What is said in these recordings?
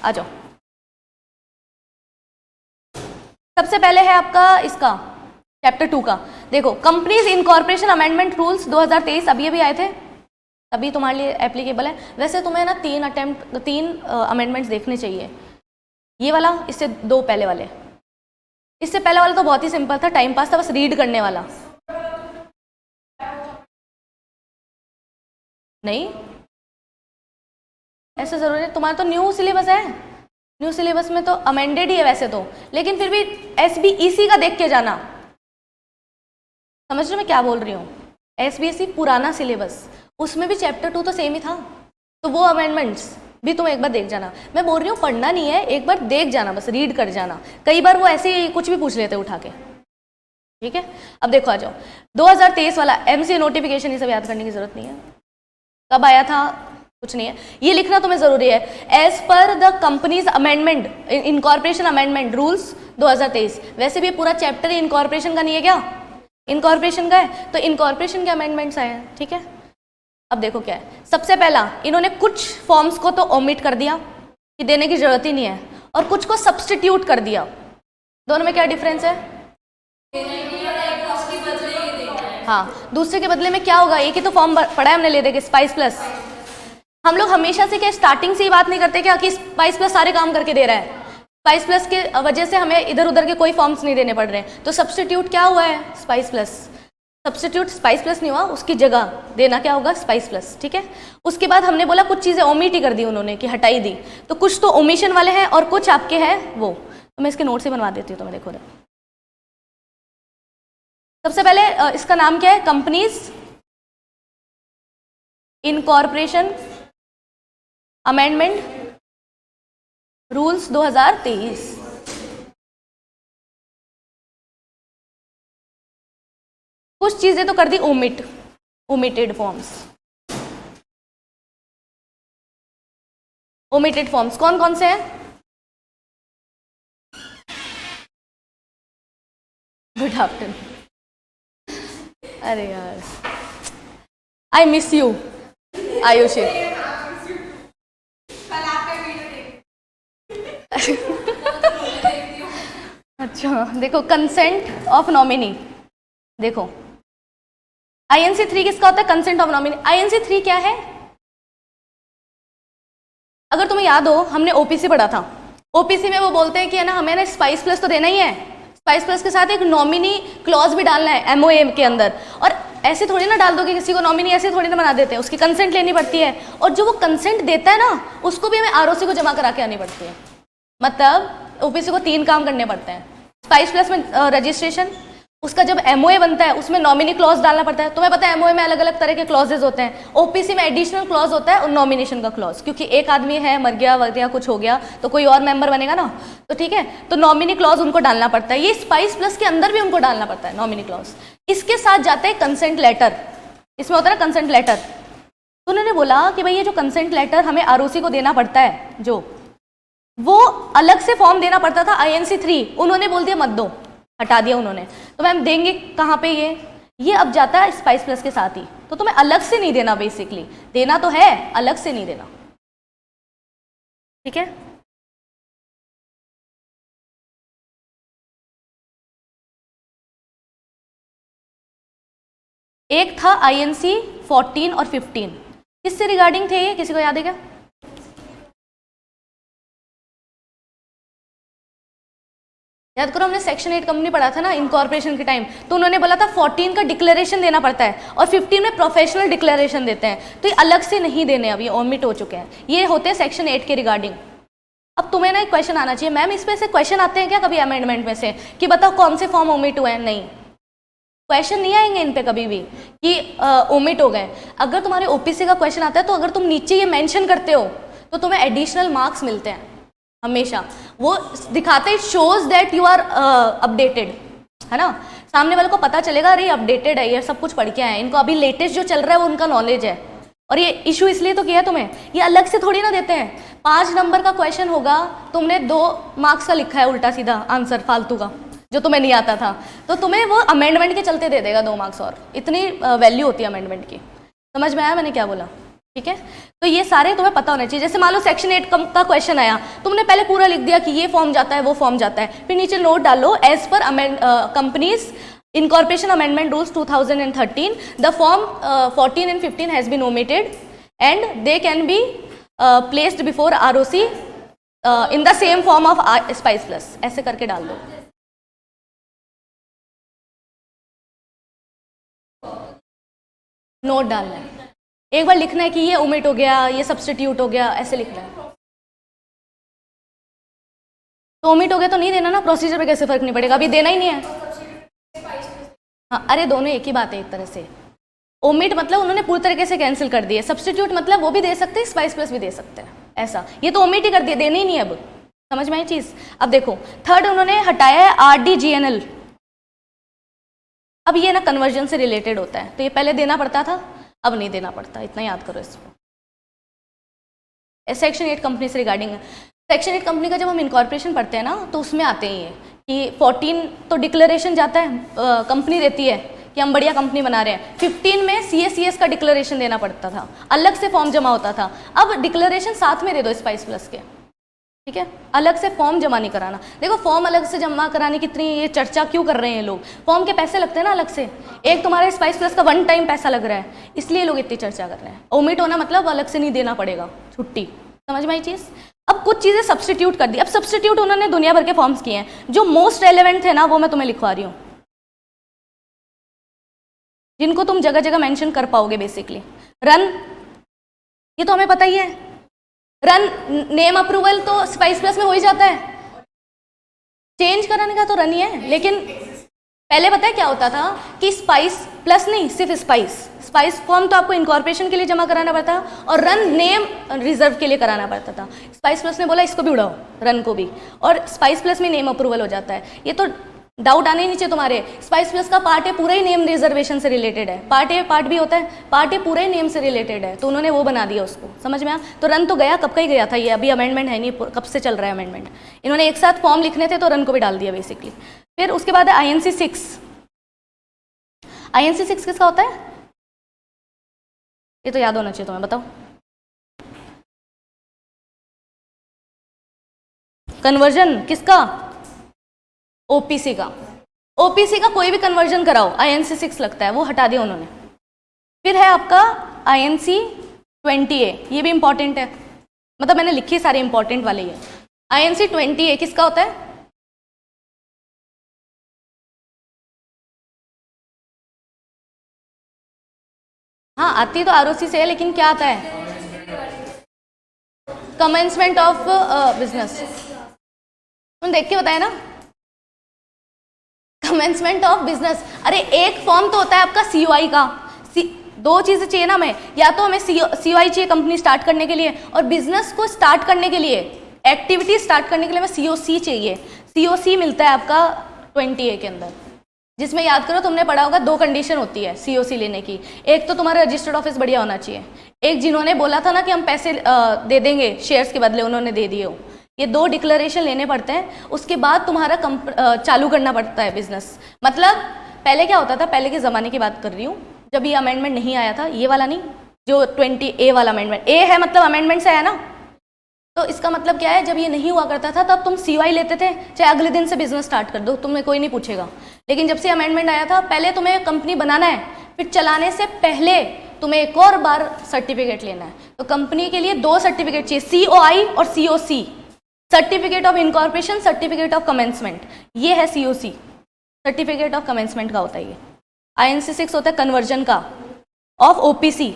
आ जाओ। सबसे पहले है आपका इसका चैप्टर 2 का। देखो, कंपनीज इनकॉर्पोरेशन अमेंडमेंट रूल्स 2023 अभी आए थे, तभी तुम्हारे लिए एप्लीकेबल है। वैसे तुम्हें ना 3 अमेंडमेंट्स देखने चाहिए। ये वाला, इससे 2 पहले वाले। इससे पहले वाला तो बहुत ही सिंपल था, टाइम पास था, बस रीड करने वाला। नहीं, ऐसा जरूरी है? तुम्हारा तो न्यू सिलेबस है, न्यू सिलेबस में तो अमेंडेड ही है वैसे तो, लेकिन फिर भी SBEC का देख के जाना। समझ रहे मैं क्या बोल रही हूँ? SBEC पुराना सिलेबस, उसमें भी चैप्टर 2 तो सेम ही था, तो वो अमेंडमेंट्स भी तुम एक बार देख जाना। मैं बोल रही हूँ पढ़ना नहीं है, एक बार देख जाना, बस रीड कर जाना। कई बार वो ऐसे ही कुछ भी पूछ लेते उठा के, ठीक है। अब देखो, आ जाओ 2023 वाला MCA नोटिफिकेशन, ये सब याद करने की जरूरत नहीं है, कब आया था कुछ नहीं है, ये लिखना तुम्हें जरूरी है। As per the companies amendment incorporation amendment rules 2023। वैसे भी पूरा चैप्टर इनकॉर्पोरेशन का नहीं है क्या? इनकॉर्पोरेशन का है, तो इनकॉर्पोरेशन के अमेंडमेंट्स आए हैं, ठीक है। अब देखो क्या है, सबसे पहला इन्होंने कुछ फॉर्म्स को तो ओमिट कर दिया कि देने की जरूरत ही नहीं है, और कुछ को सब्स्टिट्यूट कर दिया। दोनों में क्या डिफरेंस है? हाँ, दूसरे के बदले में क्या होगा? एक ही तो फॉर्म पढ़ा है हमने, ले देंगे स्पाइस प्लस। हम लोग हमेशा से क्या स्टार्टिंग से ही बात नहीं करते क्या कि स्पाइस प्लस सारे काम करके दे रहा है? स्पाइस प्लस के वजह से हमें इधर उधर के कोई फॉर्म्स नहीं देने पड़ रहे हैं, तो सब्स्टिट्यूट क्या हुआ है? Spice plus. Substitute spice plus नहीं हुआ, उसकी जगह देना क्या होगा? स्पाइस प्लस, ठीक है। उसके बाद हमने बोला कुछ चीज़ें ओमिट ही कर दी उन्होंने, कि हटाई दी, तो कुछ तो ओमिशन वाले हैं और कुछ आपके हैं वो। तो मैं इसके नोट्स ही बनवा देती हूँ, तो मैं देखो। सबसे पहले इसका नाम क्या है? Companies incorporation amendment rules 2023। कुछ चीजें तो कर दी ओमिटेड फॉर्म्स। ओमिटेड फॉर्म्स कौन कौन से हैं? Good afternoon. अरे यार, आई मिस यू आयुषी। अच्छा, देखो कंसेंट ऑफ नॉमिनी। देखो INC 3 किसका होता है? Consent of nominee. INC 3 क्या है? अगर तुम्हें याद हो, हमने OPC पढ़ा था। OPC में वो बोलते हैं कि है ना, हमें ना स्पाइस प्लस तो देना ही है, स्पाइस प्लस के साथ एक नॉमिनी क्लॉज भी डालना है MOA के अंदर। और ऐसे थोड़ी ना डाल दोगे किसी को नॉमिनी, ऐसे थोड़ी ना बना देते हैं, उसकी कंसेंट लेनी पड़ती है। और जो वो कंसेंट देता है ना, उसको भी हमें ROC को जमा करा के आनी पड़ती है। मतलब OPC को 3 काम करने पड़ते हैं। स्पाइस प्लस में रजिस्ट्रेशन, उसका जब MOA बनता है उसमें नॉमिनी क्लॉज डालना पड़ता है। तुम्हें पता है MOA में अलग अलग तरह के क्लॉजेज होते हैं। OPC में एडिशनल क्लॉज होता है और नॉमिनेशन का क्लॉज, क्योंकि एक आदमी है मर गया वगैरह कुछ हो गया तो कोई और मेंबर बनेगा ना, तो ठीक है, तो नॉमिनी क्लॉज उनको डालना पड़ता है। ये स्पाइस प्लस के अंदर भी उनको डालना पड़ता है नॉमिनी क्लॉज। इसके साथ जाते हैं कंसेंट लेटर, इसमें होता है ना कंसेंट लेटर। तो उन्होंने बोला कि भाई ये जो कंसेंट लेटर हमें ROC को देना पड़ता है, जो वो अलग से फॉर्म देना पड़ता था INC 3, उन्होंने बोल दिया मत दो, हटा दिया उन्होंने। तो मैम देंगे कहाँ पे? ये अब जाता है स्पाइस प्लस के साथ ही, तो तुम्हें अलग से नहीं देना, बेसिकली देना तो है, अलग से नहीं देना, ठीक है। एक था INC 14 और 15, किससे रिगार्डिंग थे ये? किसी को याद है क्या? याद करो, हमने सेक्शन 8 कंपनी पढ़ा था ना इनकॉर्पोरेशन के टाइम, तो उन्होंने बोला था 14 का डिक्लेरेशन देना पड़ता है और 15 में प्रोफेशनल डिक्लेरेशन देते हैं, तो ये अलग से नहीं देने, अब ये ओमिट हो चुके हैं। ये होते हैं सेक्शन 8 के रिगार्डिंग। अब तुम्हें ना एक क्वेश्चन आना चाहिए, मैम इस पे से क्वेश्चन आते हैं क्या कभी अमेंडमेंट में से कि बताओ कौन से फॉर्म ओमिट हुए हैं? नहीं, क्वेश्चन नहीं आएंगे इन पे कभी भी कि ओमिट हो गए। अगर तुम्हारे OPC का क्वेश्चन आता है तो अगर तुम नीचे ये मेंशन करते हो तो तुम्हें एडिशनल मार्क्स मिलते हैं हमेशा। वो दिखाते हैं shows that you are updated, है ना, सामने वाले को पता चलेगा अरे अपडेटेड है, ये सब कुछ पढ़ के आए, इनको अभी लेटेस्ट जो चल रहा है वो उनका नॉलेज है। और ये इशू इसलिए तो किया है तुम्हें, ये अलग से थोड़ी ना देते हैं। 5 नंबर का क्वेश्चन होगा, तुमने 2 मार्क्स का लिखा है उल्टा सीधा आंसर फालतू का जो तुम्हें नहीं आता था, तो तुम्हें वो अमेंडमेंट के चलते दे देगा 2 मार्क्स। और इतनी वैल्यू होती है अमेंडमेंट की। समझ में आया मैंने क्या बोला? ठीक है, तो ये सारे तुम्हें पता होने चाहिए। जैसे मान लो सेक्शन 8 का क्वेश्चन आया, तुमने पहले पूरा लिख दिया कि ये फॉर्म जाता है, वो फॉर्म जाता है, फिर नीचे नोट डालो as per companies Incorporation Amendment Rules 2013, the form 14 and 15 has been omitted and they can be placed before ROC in the same form of Spice Plus, ऐसे करके डाल दो। नोट डालना है, एक बार लिखना है कि ये ओमिट हो गया, ये सब्स्टिट्यूट हो गया, ऐसे लिखना है। तो ओमिट हो गया तो नहीं देना ना, प्रोसीजर पे कैसे फर्क नहीं पड़ेगा, अभी देना ही नहीं है। हाँ, अरे दोनों एक ही बात है एक तरह से। ओमिट मतलब उन्होंने पूरी तरीके से कैंसिल कर दिए, सब्स्टिट्यूट मतलब वो भी दे सकते हैं, स्पाइस प्लस भी दे सकते हैं, ऐसा। ये तो ओमिट ही कर दिए, देने ही नहीं है अब, समझ में आई चीज। अब देखो थर्ड उन्होंने हटाया है RDGNL। अब ये ना कन्वर्जन से रिलेटेड होता है, तो ये पहले देना पड़ता था, अब नहीं देना पड़ता, इतना याद करो इसको। सेक्शन 8 कंपनी से रिगार्डिंग, सेक्शन 8 कंपनी का जब हम इनकॉर्पोरेशन पढ़ते हैं ना, तो उसमें आते हैं ये कि 14 तो डिक्लेरेशन जाता है, कंपनी देती है कि हम बढ़िया कंपनी बना रहे हैं। 15 में CACS का डिक्लेरेशन देना पड़ता था, अलग से फॉर्म जमा होता था। अब डिक्लेरेशन साथ में दे दो स्पाइस प्लस के, ठीक है, अलग से फॉर्म जमा नहीं कराना। देखो फॉर्म अलग से जमा कराने की इतनी ये चर्चा क्यों कर रहे हैं लोग, फॉर्म के पैसे लगते हैं ना अलग से, एक तुम्हारे स्पाइस प्लस का 1 टाइम पैसा लग रहा है, इसलिए लोग इतनी चर्चा कर रहे हैं। ओमिट होना मतलब अलग से नहीं देना पड़ेगा, छुट्टी, समझ में आई चीज़। अब कुछ चीज़ें सब्स्टिट्यूट कर दी। अब सब्स्टिट्यूट उन्होंने दुनिया भर के फॉर्म्स किए हैं, जो मोस्ट रेलेवेंट थे ना वो मैं तुम्हें लिखवा रही हूँ, जिनको तुम जगह जगह मेंशन कर पाओगे। बेसिकली रन, ये तो हमें पता ही है, रन नेम अप्रूवल तो स्पाइस प्लस में हो ही जाता है, चेंज कराने का तो रन ही है। लेकिन पहले पता है क्या होता था कि स्पाइस प्लस नहीं, सिर्फ स्पाइस फॉर्म तो आपको इनकॉर्पोरेशन के लिए जमा कराना पड़ता और रन नेम रिजर्व के लिए कराना पड़ता था। स्पाइस प्लस ने बोला इसको भी उड़ाओ, रन को भी, और स्पाइस प्लस में नेम अप्रूवल हो जाता है। ये तो डाउट आने ही नीचे तुम्हारे, स्पाइस प्लस का पार्ट ए पूरा ही नेम रिजर्वेशन से रिलेटेड है, पार्ट ए पार्ट भी होता है, पार्ट ए पूरा ही नेम से रिलेटेड है, तो उन्होंने वो बना दिया उसको, समझ में आ। तो रन तो गया, कब का ही गया था, ये अभी अमेंडमेंट है नहीं, कब से चल रहा है अमेंडमेंट। इन्होंने एक साथ फॉर्म लिखने थे तो रन को भी डाल दिया बेसिकली। फिर उसके बाद है INC 6। INC 6 किसका होता है, ये तो याद होना चाहिए तुम्हें, बताओ। कन्वर्जन किसका, OPC का। OPC का कोई भी कन्वर्जन कराओ INC 6 लगता है, वो हटा दिया उन्होंने। फिर है आपका INC 20A, ये भी इंपॉर्टेंट है, मतलब मैंने लिखी सारे इंपॉर्टेंट वाले। ये INC 20A किसका होता है, हाँ आती तो ROC से है, लेकिन क्या आता है, कमेंसमेंट ऑफ बिजनेस। तुम देख के बताया ना, कमेंसमेंट ऑफ बिजनेस। अरे एक फॉर्म तो होता है आपका COI का, दो चीज़ें चाहिए ना हमें, या तो हमें COI चाहिए कंपनी स्टार्ट करने के लिए, और बिजनेस को स्टार्ट करने के लिए, एक्टिविटी स्टार्ट करने के लिए हमें COC चाहिए। COC मिलता है आपका 20A के अंदर, जिसमें याद करो तुमने पढ़ा होगा 2 कंडीशन होती है COC लेने की। एक तो तुम्हारा रजिस्टर्ड ऑफिस बढ़िया होना चाहिए, एक जिन्होंने बोला था ना कि हम पैसे दे देंगे शेयर्स के बदले, उन्होंने दे दिए हो। ये 2 डिक्लेरेशन लेने पड़ते हैं, उसके बाद तुम्हारा चालू करना पड़ता है बिजनेस। मतलब पहले क्या होता था, पहले के ज़माने की बात कर रही हूँ, जब ये अमेंडमेंट नहीं आया था, ये वाला नहीं, जो 20A वाला अमेंडमेंट, A है मतलब अमेंडमेंट से आया ना, तो इसका मतलब क्या है, जब ये नहीं हुआ करता था तब तुम COI लेते थे, चाहे अगले दिन से बिजनेस स्टार्ट कर दो, तुम्हें कोई नहीं पूछेगा। लेकिन जब से अमेंडमेंट आया था, पहले तुम्हें कंपनी बनाना है, फिर चलाने से पहले तुम्हें एक और बार सर्टिफिकेट लेना है। तो कंपनी के लिए 2 सर्टिफिकेट चाहिए, COI और COC, certificate of incorporation, certificate of commencement. ये है COC, सर्टिफिकेट ऑफ कमेंसमेंट का होता है ये। INC 6 होता है कन्वर्जन का ऑफ OPC,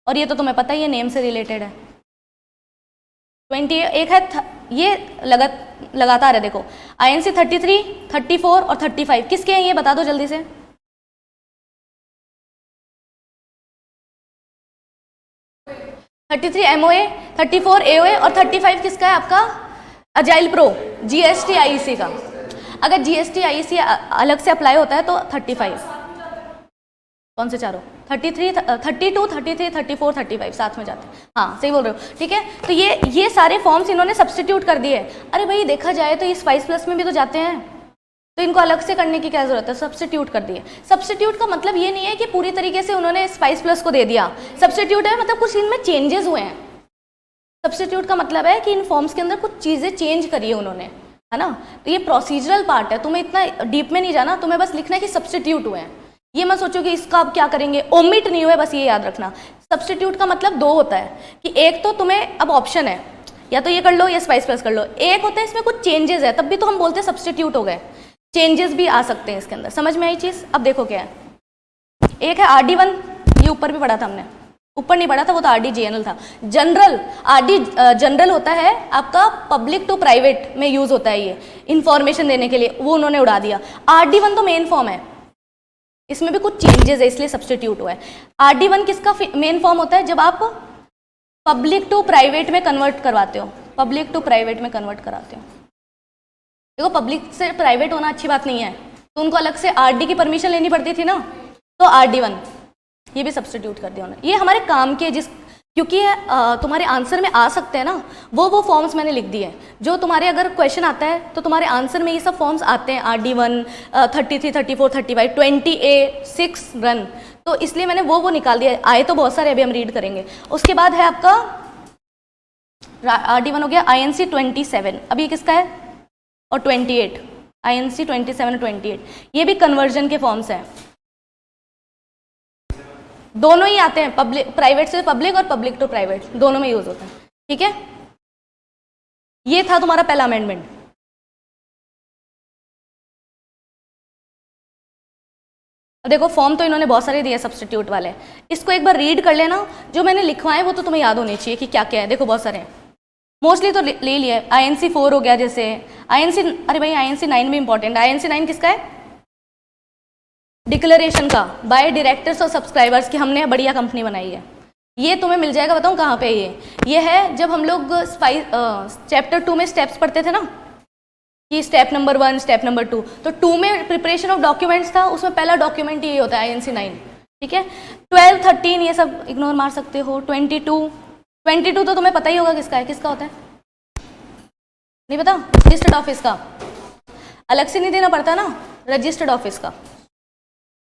और ये तो तुम्हें पता ही है, नेम से रिलेटेड है। 20 एक है ये लगातार है, देखो INC 33, 34 और 35 किसके हैं, ये बता दो जल्दी से। (33) MOA, 34 AOA और 35 किसका है आपका, अजाइल प्रो, GST IEC का। अगर GST IEC अलग से अप्लाई होता है तो 35, कौन से चारों, 33, 32, 33, 34, 35 साथ में जाते हैं, हाँ सही बोल रहे हो, ठीक है। तो ये सारे फॉर्म्स इन्होंने सब्स्टिट्यूट कर दिए। अरे भाई देखा जाए तो ये स्पाइस प्लस में भी तो जाते हैं, तो इनको अलग से करने की क्या जरूरत है, सब्स्टिट्यूट कर दिए। सब्स्टिट्यूट का मतलब ये नहीं है कि पूरी तरीके से उन्होंने स्पाइस प्लस को दे दिया, सब्स्टिट्यूट है मतलब कुछ इनमें चेंजेस हुए हैं। सब्स्टिट्यूट का मतलब है कि इन फॉर्म्स के अंदर कुछ चीज़ें चेंज करी है उन्होंने, है ना। तो ये प्रोसीजरल पार्ट है, तुम्हें इतना डीप में नहीं जाना, तुम्हें बस लिखना है कि सब्स्टिट्यूट हुए हैं। ये मत सोचो कि इसका अब क्या करेंगे, ओमिट नहीं हुए, बस ये याद रखना। सब्स्टिट्यूट का मतलब दो होता है कि एक तो तुम्हें अब ऑप्शन है या तो ये कर लो या स्पाइस प्लस कर लो, एक होता है इसमें कुछ चेंजेस है, तब भी तो हम बोलते हैं सब्स्टिट्यूट हो गए। चेंजेस भी आ सकते हैं इसके अंदर, समझ में आई चीज़। अब देखो क्या है, एक है RD1, ये ऊपर भी पढ़ा था हमने, ऊपर नहीं पढ़ा था वो तो RDJNL था। जनरल, RD जनरल होता है आपका पब्लिक टू प्राइवेट में यूज होता है, ये इंफॉर्मेशन देने के लिए, वो उन्होंने उड़ा दिया। RD1 तो मेन फॉर्म है, इसमें भी कुछ चेंजेस है इसलिए सब्स्टिट्यूट हुआ है। RD1 किसका मेन फॉर्म होता है, जब आप पब्लिक टू प्राइवेट में कन्वर्ट करवाते हो, पब्लिक टू प्राइवेट में कन्वर्ट कराते हो। देखो पब्लिक से प्राइवेट होना अच्छी बात नहीं है, तो उनको अलग से RD की परमिशन लेनी पड़ती थी ना, तो RD1 ये भी सब्स्टिट्यूट कर दिया उन्होंने। ये हमारे काम के जिस, क्योंकि तुम्हारे आंसर में आ सकते हैं ना, वो फॉर्म्स मैंने लिख दिए हैं जो तुम्हारे अगर क्वेश्चन आता है तो तुम्हारे आंसर में ये सब फॉर्म्स आते हैं। RD1, 33, 34, 35, 20A, 6 रन, तो इसलिए मैंने वो निकाल दिया। आए तो बहुत सारे, अभी हम रीड करेंगे। उसके बाद है आपका RD1 हो गया, INC 27, अभी ये किसका है, और 28, INC 27 और 28, ये भी कन्वर्जन के फॉर्म्स हैं। दोनों ही आते हैं, पब्लिक प्राइवेट से पब्लिक और पब्लिक टू प्राइवेट, दोनों में यूज होता है, ठीक है। ये था तुम्हारा पहला अमेंडमेंट। देखो फॉर्म तो इन्होंने बहुत सारे दिए सब्स्टिट्यूट वाले, इसको एक बार रीड कर लेना, जो मैंने लिखवाए वो तो तुम्हें याद होने चाहिए कि क्या क्या है। देखो बहुत सारे हैं, मोस्टली तो ले लिया। INC 4 हो गया, जैसे INC, अरे भाई INC 9 भी इंपॉर्टेंट। INC 9 किसका है, डिक्लेरेशन का, बाय डायरेक्टर्स और सब्सक्राइबर्स की हमने बढ़िया कंपनी बनाई है। ये तुम्हें मिल जाएगा, बताऊँ कहाँ पे। ये है जब हम लोग चैप्टर 2 में स्टेप्स पढ़ते थे ना, कि स्टेप नंबर 1, स्टेप नंबर 2, तो 2 में प्रिपरेशन ऑफ डॉक्यूमेंट्स था, उसमें पहला डॉक्यूमेंट ये होता है INC 9, ठीक है। 12, 13 ये सब इग्नोर मार सकते हो। 22 तो तुम्हें पता ही होगा किसका है, किसका होता है, नहीं पता, रजिस्टर्ड ऑफिस का। अलग से नहीं देना पड़ता ना, रजिस्टर्ड ऑफिस का।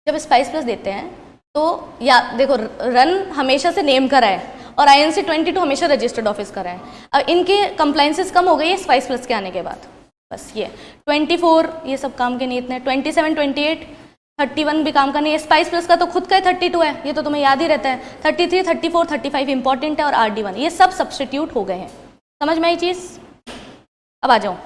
जब स्पाइस प्लस देते हैं तो या देखो रन हमेशा से नेम का रहा है, और INC 22 हमेशा रजिस्टर्ड ऑफिस का रहा है। अब इनके कंप्लाइंसेस कम हो गई है स्पाइस प्लस के आने के बाद, बस ये 24 ये सब काम के नहीं इतने, 27, 28, 31 भी काम का नहीं है। स्पाइस प्लस का तो खुद का ही 32 है, ये तो तुम्हें याद ही रहता है। 33, 34, 35 इंपॉर्टेंट है, और RD1 ये सब सब्स्टिट्यूट हो गए हैं। समझ में आई चीज़। अब आ जाओ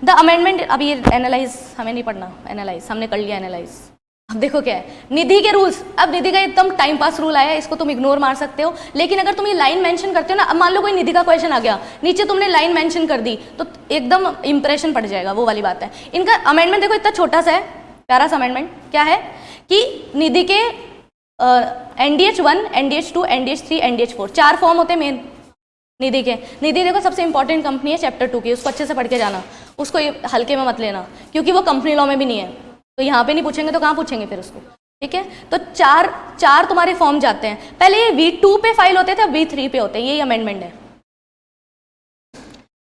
द अमेंडमेंट। अब ये एनालाइज हमें नहीं पढ़ना, एनालाइज हमने कर लिया एनालाइज। अब देखो क्या है, निधि के रूल्स। अब निधि का एकदम टाइम पास रूल आया है, इसको तुम इग्नोर मार सकते हो, लेकिन अगर तुम ये लाइन मेंशन करते हो ना, अब मान लो कोई निधि का क्वेश्चन आ गया, नीचे तुमने लाइन मेंशन कर दी तो एकदम इंप्रेशन पड़ जाएगा, वो वाली बात है। इनका अमेंडमेंट देखो इतना छोटा सा है, प्यारा सा अमेंडमेंट। क्या है कि निधि के NDH1, NDH2, NDH3, NDH4 4 form होते हैं मेन निधि के। निधि देखो सबसे इंपॉर्टेंट कंपनी है चैप्टर 2 की, उसको अच्छे से पढ़ के जाना, उसको ये हल्के में मत लेना, क्योंकि वो कंपनी लॉ में भी नहीं है, तो यहाँ पे नहीं पूछेंगे तो कहाँ पूछेंगे फिर उसको, ठीक है। तो चार तुम्हारे फॉर्म जाते हैं। पहले ये V2 पे फाइल होते थे, अब V3 पे होते हैं, यही अमेंडमेंट है।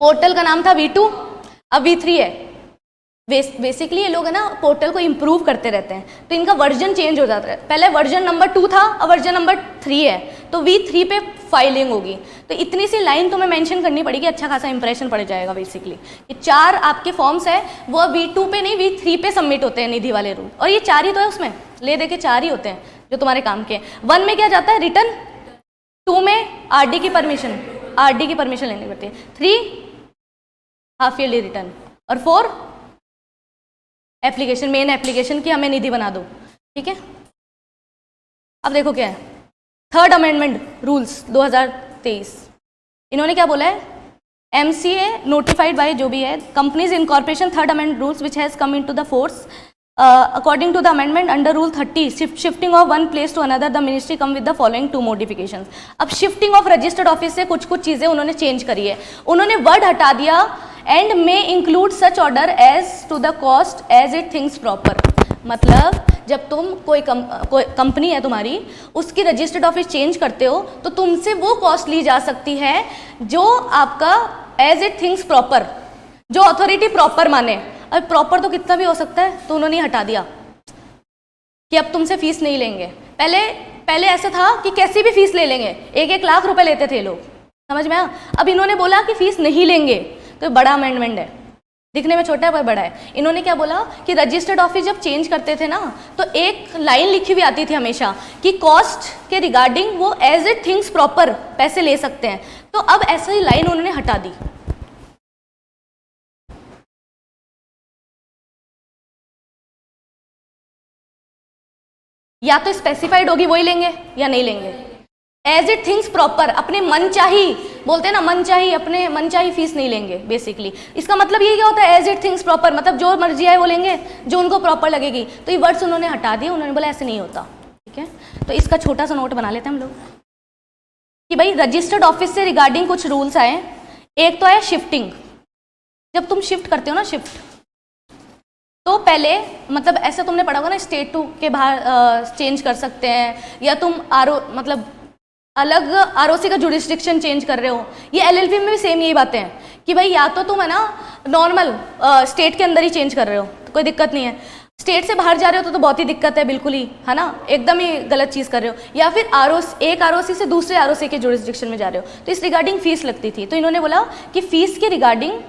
पोर्टल का नाम था V2, अब V3 है। बेसिकली ये लोग है ना पोर्टल को इम्प्रूव करते रहते हैं, तो इनका वर्जन चेंज हो जाता है। पहले वर्जन नंबर 2 था, अब वर्जन नंबर 3 है, तो V3 पे फाइलिंग होगी। तो इतनी सी लाइन तुम्हें मेंशन करनी पड़ेगी, अच्छा खासा इंप्रेशन पड़ जाएगा। बेसिकली ये 4 आपके फॉर्म्स है, वो V2 पे नहीं V3 पे सबमिट होते हैं निधि वाले रूल, और ये 4 ही तो है उसमें, ले दे के 4 ही होते हैं जो तुम्हारे काम के। 1 में क्या जाता है, रिटर्न। 2 में RD की परमिशन लेनी पड़ती है। 3 हाफ ईयरली रिटर्न, और 4 एप्लीकेशन, मेन एप्लीकेशन की हमें निधि बना दो, ठीक है। अब देखो क्या है, थर्ड अमेंडमेंट रूल्स 2023। इन्होंने क्या बोला है, MCA नोटिफाइड बाय जो भी है companies incorporation, third amendment rules which has come into the force according to the amendment under rule 30, shifting of one place to another, the ministry come with the following 2 modifications. अब shifting of registered office से कुछ चीजें उन्होंने change करी है। उन्होंने word हटा दिया and may include such order as to the cost as it thinks proper. मतलब जब तुम कोई कंपनी है तुम्हारी, उसकी रजिस्टर्ड ऑफिस चेंज करते हो तो तुमसे वो कॉस्ट ली जा सकती है जो आपका एज इट थिंग्स प्रॉपर, जो अथॉरिटी प्रॉपर माने। अब प्रॉपर तो कितना भी हो सकता है, तो उन्होंने हटा दिया कि अब तुमसे फीस नहीं लेंगे। पहले ऐसा था कि कैसी भी फीस ले लेंगे, 1-1 लाख रुपए लेते थे लोग, समझ में आया। अब इन्होंने बोला कि फीस नहीं लेंगे, तो बड़ा अमेंडमेंट है, दिखने में छोटा है पर बड़ा है। इन्होंने क्या बोला कि रजिस्टर्ड ऑफिस जब चेंज करते थे ना, तो एक लाइन लिखी हुई आती थी हमेशा कि कॉस्ट के रिगार्डिंग वो एज इट थिंग्स प्रॉपर पैसे ले सकते हैं। तो अब ऐसी लाइन उन्होंने हटा दी। या तो स्पेसिफाइड होगी वही लेंगे या नहीं लेंगे। एज इट थिंग्स प्रॉपर, अपने मन चाही, बोलते हैं ना मन चाही, अपने मन चाही फीस नहीं लेंगे बेसिकली। इसका मतलब ये क्या होता है, एज इट थिंग्स प्रॉपर, मतलब जो मर्जी आए वो लेंगे, जो उनको प्रॉपर लगेगी। तो ये वर्ड्स उन्होंने हटा दिए, उन्होंने बोला ऐसे नहीं होता, ठीक है। तो इसका छोटा सा नोट बना लेते हैं हम लोग कि भाई रजिस्टर्ड ऑफिस से रिगार्डिंग कुछ रूल्स आए। एक तो है शिफ्टिंग, जब तुम शिफ्ट करते हो ना, शिफ्ट तो पहले मतलब ऐसा तुमने पढ़ा होगा ना, स्टेट 2 के बाहर चेंज कर सकते हैं, या तुम मतलब अलग आरओसी का जुरिस्डिक्शन चेंज कर रहे हो। ये एलएलपी में भी सेम यही बातें हैं कि भाई या तो तुम है ना नॉर्मल स्टेट के अंदर ही चेंज कर रहे हो तो कोई दिक्कत नहीं है, स्टेट से बाहर जा रहे हो तो बहुत ही दिक्कत है, बिल्कुल ही है ना, एकदम ही गलत चीज़ कर रहे हो, या फिर एक आरओसी से दूसरे आरओसी के जुरिस्डिक्शन में जा रहे हो। तो इस रिगार्डिंग फीस लगती थी। तो इन्होंने बोला कि फीस के रिगार्डिंग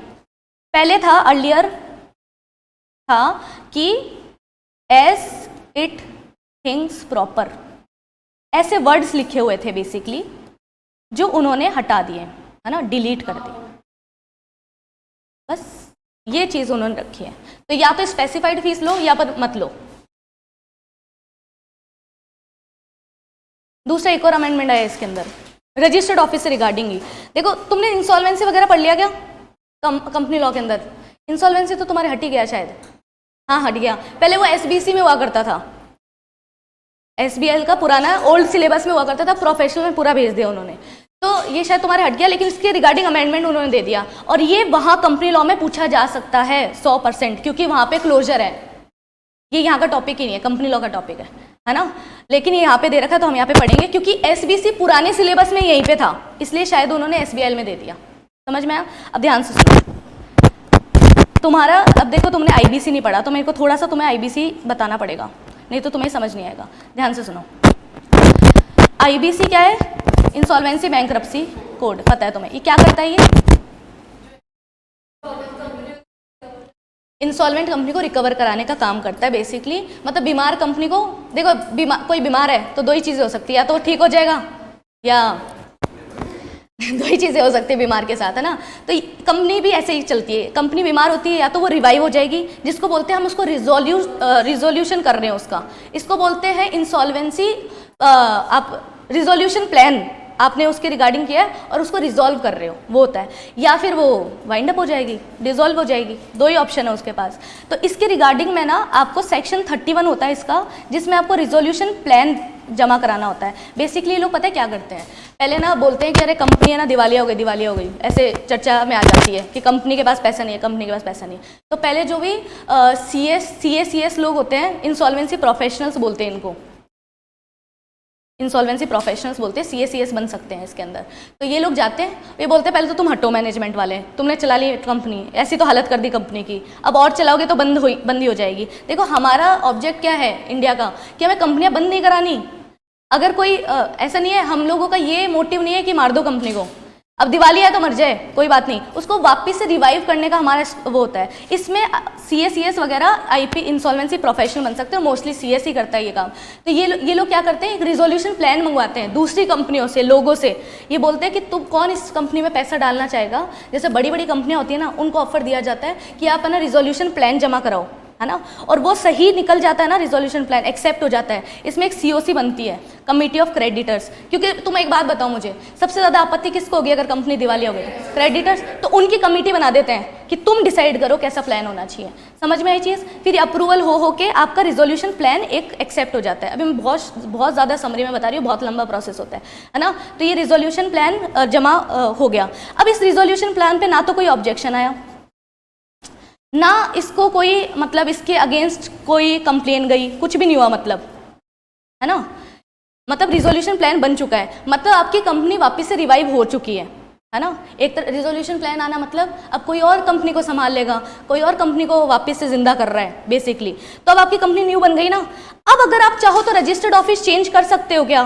पहले था, अर्लियर था कि एज इट थिंग्स प्रॉपर, ऐसे वर्ड्स लिखे हुए थे बेसिकली, जो उन्होंने हटा दिए, है ना, डिलीट कर दिए। बस ये चीज़ उन्होंने रखी है। तो या तो स्पेसिफाइड फीस लो या पर मत लो। दूसरा एक और अमेंडमेंट आया इसके अंदर, रजिस्टर्ड ऑफिस से रिगार्डिंग ही। देखो तुमने इंसॉल्वेंसी वगैरह पढ़ लिया क्या कंपनी लॉ के अंदर? इंसॉल्वेंसी तो तुम्हारे हट ही गया शायद, हाँ हट गया। पहले वो एसबीसी में हुआ करता था, एसबीएल का पुराना ओल्ड सिलेबस में हुआ करता था, प्रोफेशनल में पूरा भेज दिया उन्होंने, तो ये शायद तुम्हारे हट गया। लेकिन इसके रिगार्डिंग अमेंडमेंट उन्होंने दे दिया, और ये वहाँ कंपनी लॉ में पूछा जा सकता है 100%, क्योंकि वहाँ पे क्लोजर है। ये यहाँ का टॉपिक ही नहीं है, कंपनी लॉ का टॉपिक है ना, लेकिन ये यहाँ पे दे रखा है तो हम यहाँ पे पढ़ेंगे, क्योंकि एसबीसी पुराने सिलेबस में यहीं पे था, इसलिए शायद उन्होंने एसबीएल में दे दिया। समझ में आया? अब ध्यान से सुनो तुम्हारा, अब देखो तुमने आईबीसी नहीं पढ़ा, तो मेरे को थोड़ा सा तुम्हें आईबीसी बताना पड़ेगा, नहीं तो तुम्हें समझ नहीं आएगा। ध्यान से सुनो, आईबीसी क्या है? इंसॉल्वेंसी बैंक्रप्सी कोड, पता है तुम्हें? ये क्या करता है? ये इंसॉल्वेंट कंपनी को रिकवर कराने का काम करता है बेसिकली। मतलब बीमार कंपनी को, देखो कोई बीमार है तो दो ही चीज़ें हो सकती है, या तो ठीक हो जाएगा या दो ही चीज़ें हो सकती है बीमार के साथ, है ना। तो कंपनी भी ऐसे ही चलती है, कंपनी बीमार होती है या तो वो रिवाइव हो जाएगी, जिसको बोलते हैं हम उसको रिजोल्यूशन कर रहे हैं उसका, इसको बोलते हैं इंसॉल्वेंसी। आप रिजोल्यूशन प्लान आपने उसके रिगार्डिंग किया है और उसको रिजॉल्व कर रहे हो, वो होता है। या फिर वो वाइंड अप हो जाएगी, डिजॉल्व हो जाएगी, दो ही ऑप्शन है उसके पास। तो इसके रिगार्डिंग में ना आपको सेक्शन 31 होता है इसका, जिसमें आपको रिजोल्यूशन प्लान जमा कराना होता है। बेसिकली ये लोग पता है क्या करते हैं, पहले ना बोलते हैं कि अरे कंपनी है ना दिवालिया हो गई, ऐसे चर्चा में आ जाती है कि कंपनी के पास पैसा नहीं है, कंपनी के पास पैसा नहीं है। तो पहले जो भी CA लोग होते हैं, इंसॉल्वेंसी प्रोफेशनल्स बोलते हैं इनको, इंसॉल्वेंसी प्रोफेशनल्स बोलते हैं, CA बन सकते हैं इसके अंदर। तो ये लोग जाते हैं, ये बोलते हैं पहले तो तुम हटो मैनेजमेंट वाले, तुमने चला ली कंपनी, ऐसी तो हालत कर दी कंपनी की, अब और चलाओगे तो बंदी हो जाएगी। देखो हमारा ऑब्जेक्ट क्या है इंडिया का, कि हमें कंपनियां बंद नहीं करानी। अगर कोई ऐसा नहीं है, हम लोगों का ये मोटिव नहीं है कि मार दो कंपनी को, अब दिवाली है तो मर जाए कोई बात नहीं, उसको वापस से रिवाइव करने का हमारा वो होता है। इसमें CA वगैरह IP इंसॉल्वेंसी प्रोफेशनल बन सकते हैं, मोस्टली CS ही करता है ये काम। तो ये लोग क्या करते हैं, एक रिजोल्यूशन प्लान मंगवाते हैं दूसरी कंपनियों से, लोगों से। ये बोलते हैं कि तुम कौन इस कंपनी में पैसा डालना चाहेगा। जैसे बड़ी बड़ी कंपनियां होती है ना, उनको ऑफर दिया जाता है कि आप है ना रिजोल्यूशन प्लान जमा कराओ, है ना, और वो सही निकल जाता है ना, रिजोल्यूशन प्लान एक्सेप्ट हो जाता है। इसमें एक COC बनती है, कमिटी ऑफ क्रेडिटर्स। क्योंकि तुम एक बात बताओ मुझे, सबसे ज़्यादा आपत्ति किसको होगी अगर कंपनी दिवालिया हो गई? क्रेडिटर्स। तो उनकी कमिटी बना देते हैं कि तुम डिसाइड करो कैसा प्लान होना चाहिए। समझ में आई चीज़? फिर अप्रूवल हो के आपका रिजोल्यूशन प्लान एक एक्सेप्ट हो जाता है। अभी मैं बहुत ज़्यादा समरी में बता रही हूँ, बहुत लंबा प्रोसेस होता है ना। तो ये रिजोल्यूशन प्लान जमा हो गया। अब इस रिजोल्यूशन प्लान पर ना तो कोई ऑब्जेक्शन आया, ना इसको कोई मतलब इसके अगेंस्ट कोई कंप्लेन गई, कुछ भी नहीं हुआ, मतलब है ना। मतलब रिजोल्यूशन प्लान बन चुका है, मतलब आपकी कंपनी वापस से रिवाइव हो चुकी है। है ना। एक रिजोल्यूशन प्लान आना मतलब अब कोई और कंपनी को संभाल लेगा, कोई और कंपनी को वापस से जिंदा कर रहा है बेसिकली, तो अब आपकी कंपनी न्यू बन गई ना। अब अगर आप चाहो तो रजिस्टर्ड ऑफिस चेंज कर सकते हो क्या?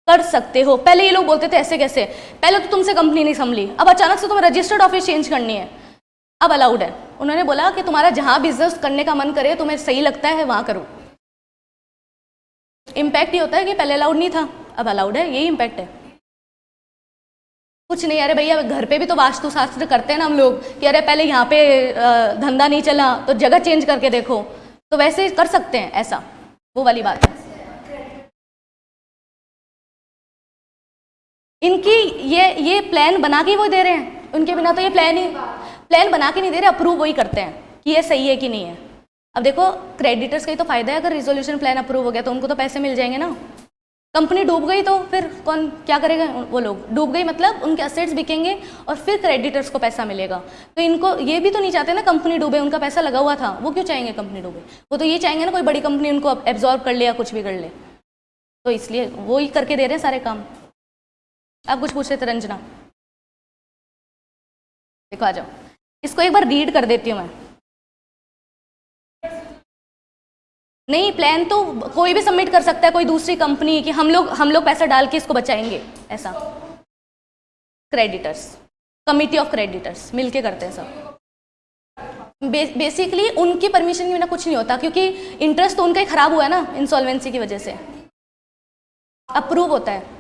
कर सकते हो। पहले ये लोग बोलते थे ऐसे कैसे, पहले तो तुमसे कंपनी नहीं संभली, अब अचानक से तुम्हें रजिस्टर्ड ऑफिस चेंज करनी है, अब अलाउड है। उन्होंने बोला कि तुम्हारा जहां बिजनेस करने का मन करे, तुम्हें सही लगता है वहां करो। इम्पैक्ट ये होता है कि पहले अलाउड नहीं था, अब अलाउड है, यही इम्पैक्ट है, कुछ नहीं। अरे भैया घर पे भी तो वास्तुशास्त्र करते हैं ना हम लोग कि अरे पहले यहाँ पे धंधा नहीं चला तो जगह चेंज करके देखो, तो वैसे कर सकते हैं ऐसा, वो वाली बात है। इनकी ये प्लान बना के वो दे रहे हैं, उनके बिना तो ये प्लान बना के नहीं दे रहे, अप्रूव वही करते हैं कि ये सही है कि नहीं है। अब देखो क्रेडिटर्स का ही तो फायदा है, अगर रिजोल्यूशन प्लान अप्रूव हो गया तो उनको तो पैसे मिल जाएंगे ना। कंपनी डूब गई तो फिर कौन क्या करेगा? वो लोग डूब गई मतलब उनके एसेट्स बिकेंगे और फिर क्रेडिटर्स को पैसा मिलेगा। तो इनको ये भी तो नहीं चाहते ना कंपनी डूबे, उनका पैसा लगा हुआ था, वो क्यों चाहेंगे कंपनी डूबे? वो तो ये चाहेंगे ना कोई बड़ी कंपनी उनको एब्जॉर्ब कर ले या कुछ भी कर ले, तो इसलिए वो ही करके दे रहे हैं सारे काम। आप कुछ पूछ रहे थे रंजना, देखो आ जाओ, इसको एक बार रीड कर देती हूँ मैं। नहीं, प्लान तो कोई भी सबमिट कर सकता है, कोई दूसरी कंपनी कि हम लोग पैसा डाल के इसको बचाएंगे, ऐसा। क्रेडिटर्स, कमिटी ऑफ क्रेडिटर्स मिलके करते हैं सब। बेसिकली उनकी परमिशन के बिना कुछ नहीं होता, क्योंकि इंटरेस्ट तो उनका ही खराब हुआ है ना इंसॉल्वेंसी की वजह से, अप्रूव होता है।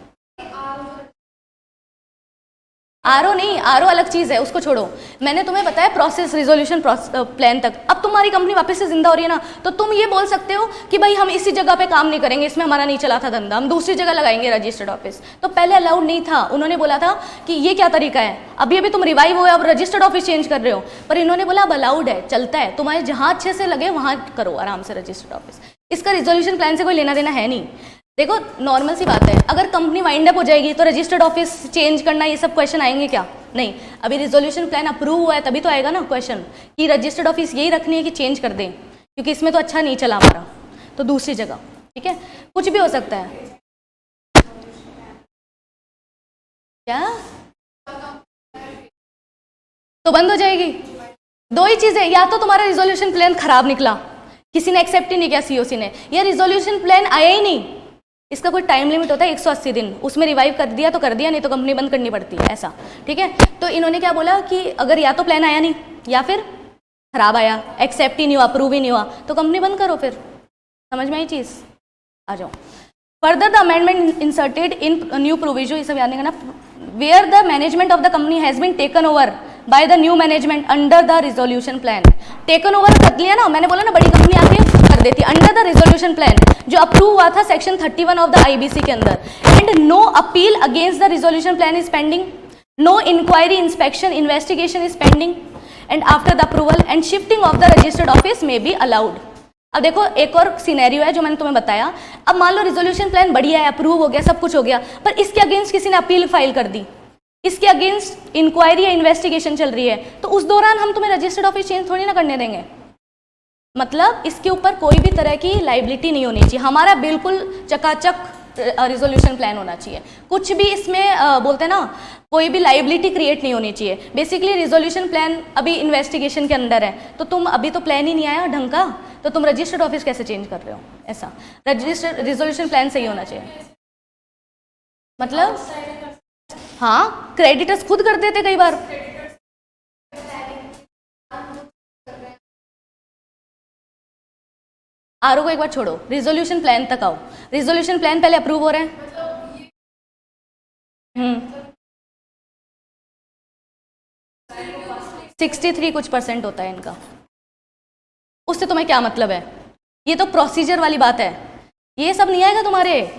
आरओ नहीं, आरओ अलग चीज़ है, उसको छोड़ो। मैंने तुम्हें बताया प्रोसेस रिजोल्यूशन प्लान तक। अब तुम्हारी कंपनी वापस से जिंदा हो रही है ना, तो तुम ये बोल सकते हो कि भाई हम इसी जगह पे काम नहीं करेंगे, इसमें हमारा नहीं चला था धंधा, हम दूसरी जगह लगाएंगे रजिस्टर्ड ऑफिस। तो पहले अलाउड नहीं था, उन्होंने बोला था कि ये क्या तरीका है, अभी तुम रिवाइव हो, अब रजिस्टर्ड ऑफिस चेंज कर रहे हो, पर इन्होंने बोला अब अलाउड है, चलता है, तुम्हारे जहाँ अच्छे से लगे वहाँ करो आराम से रजिस्टर्ड ऑफिस। इसका रिजोल्यूशन प्लान से कोई लेना देना है नहीं। देखो नॉर्मल सी बात है, अगर कंपनी वाइंड अप हो जाएगी तो रजिस्टर्ड ऑफिस चेंज करना ये सब क्वेश्चन आएंगे क्या? नहीं। अभी रिजोल्यूशन प्लान अप्रूव हुआ है तभी तो आएगा ना क्वेश्चन कि रजिस्टर्ड ऑफिस यही रखनी है कि चेंज कर दें, क्योंकि इसमें तो अच्छा नहीं चला हमारा, तो दूसरी जगह। ठीक है, कुछ भी हो सकता है। क्या तो बंद हो जाएगी? दो ही चीजें, या तो तुम्हारा रिजोल्यूशन प्लान खराब निकला, किसी ने एक्सेप्ट ही नहीं किया सीओसी ने, या रिजोल्यूशन प्लान आया ही नहीं। इसका कोई टाइम लिमिट होता है 180 दिन, उसमें रिवाइव कर दिया तो कर दिया, नहीं तो कंपनी बंद करनी पड़ती है, ऐसा। ठीक है, तो इन्होंने क्या बोला कि अगर या तो प्लान आया नहीं या फिर खराब आया, एक्सेप्ट ही नहीं हुआ, अप्रूव ही नहीं हुआ, तो कंपनी बंद करो। फिर समझ में आई चीज़? आ जाओ। Further the amendment inserted in new provision, ये सब याद नहीं करना, where the management of the company has been taken over by the new management under the resolution plan. Taken over कर लिया ना, मैंने बोला ना बड़ी कंपनी आके कर देती, अंडर द रिजोल्यूशन प्लान जो अप्रूव हुआ था सेक्शन 31 ऑफ द आईबीसी के अंदर। And no appeal against the resolution plan is pending, no inquiry, inspection, investigation is pending, and after the approval and shifting of the registered office may be allowed. अब देखो एक और scenario है जो मैंने तुम्हें बताया। अब मान लो रिजोल्यूशन प्लान बढ़िया है, अप्रूव हो गया, सब कुछ हो गया, पर इसके अगेंस्ट किसी ने अपील फाइल कर दी, इसके अगेंस्ट इंक्वायरी या इन्वेस्टिगेशन चल रही है, तो उस दौरान हम तुम्हें रजिस्टर्ड ऑफिस चेंज थोड़ी ना करने देंगे। मतलब इसके ऊपर कोई भी तरह की लाइबिलिटी नहीं होनी चाहिए, हमारा बिल्कुल चकाचक रिजोल्यूशन प्लान होना चाहिए। कुछ भी इसमें बोलते हैं ना, कोई भी लाइबिलिटी क्रिएट नहीं होनी चाहिए। बेसिकली रिजोल्यूशन प्लान अभी इन्वेस्टिगेशन के अंदर है, तो तुम अभी तो प्लान ही नहीं आया ढंग का, तो तुम रजिस्टर्ड ऑफिस कैसे चेंज कर रहे हो? ऐसा रजिस्टर्ड रिजोल्यूशन प्लान सही होना चाहिए। मतलब हाँ, क्रेडिटर्स खुद कर देते कई बार। आरओ को एक बार छोड़ो, रिजोल्यूशन प्लान तक आओ। रिजोल्यूशन प्लान पहले अप्रूव हो रहे हैं। 63 कुछ % होता है इनका, उससे तुम्हें क्या मतलब है? ये तो प्रोसीजर वाली बात है, ये सब नहीं आएगा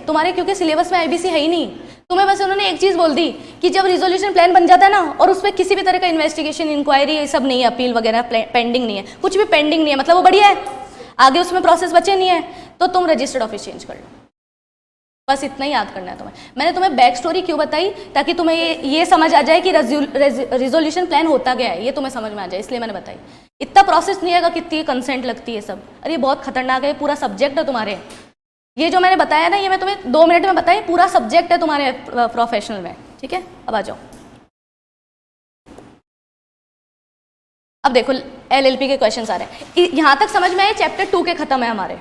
तुम्हारे क्योंकि सिलेबस में आईबीसी है ही नहीं। तुम्हें बस उन्होंने एक चीज बोल दी कि जब रिजोल्यूशन प्लान बन जाता है ना और उस पर किसी भी तरह का इन्वेस्टिगेशन, इंक्वायरी, ये सब नहीं है, अपील वगैरह पेंडिंग नहीं है, कुछ भी पेंडिंग नहीं है, मतलब वो बढ़िया है, आगे उसमें प्रोसेस बचे नहीं है, तो तुम रजिस्टर्ड ऑफिस चेंज कर लो। बस इतना ही याद करना है तुम्हें। मैंने तुम्हें बैक स्टोरी क्यों बताई, ताकि तुम्हें ये समझ आ जाए कि रिजोल्यूशन प्लान होता गया है, ये तुम्हें समझ में आ जाए, इसलिए मैंने बताई। इतना प्रोसेस नहीं आएगा, कितनी कंसेंट लगती है सब, अरे बहुत खतरनाक है, पूरा सब्जेक्ट है तुम्हारे। ये जो मैंने बताया ना, ये मैं तुम्हें 2 मिनट में बताई, पूरा सब्जेक्ट है तुम्हारे प्रोफेशनल में। ठीक है, अब आ जाओ। अब देखो LLP के क्वेश्चंस आ रहे हैं, यहाँ तक समझ में आए, चैप्टर 2 के खत्म है हमारे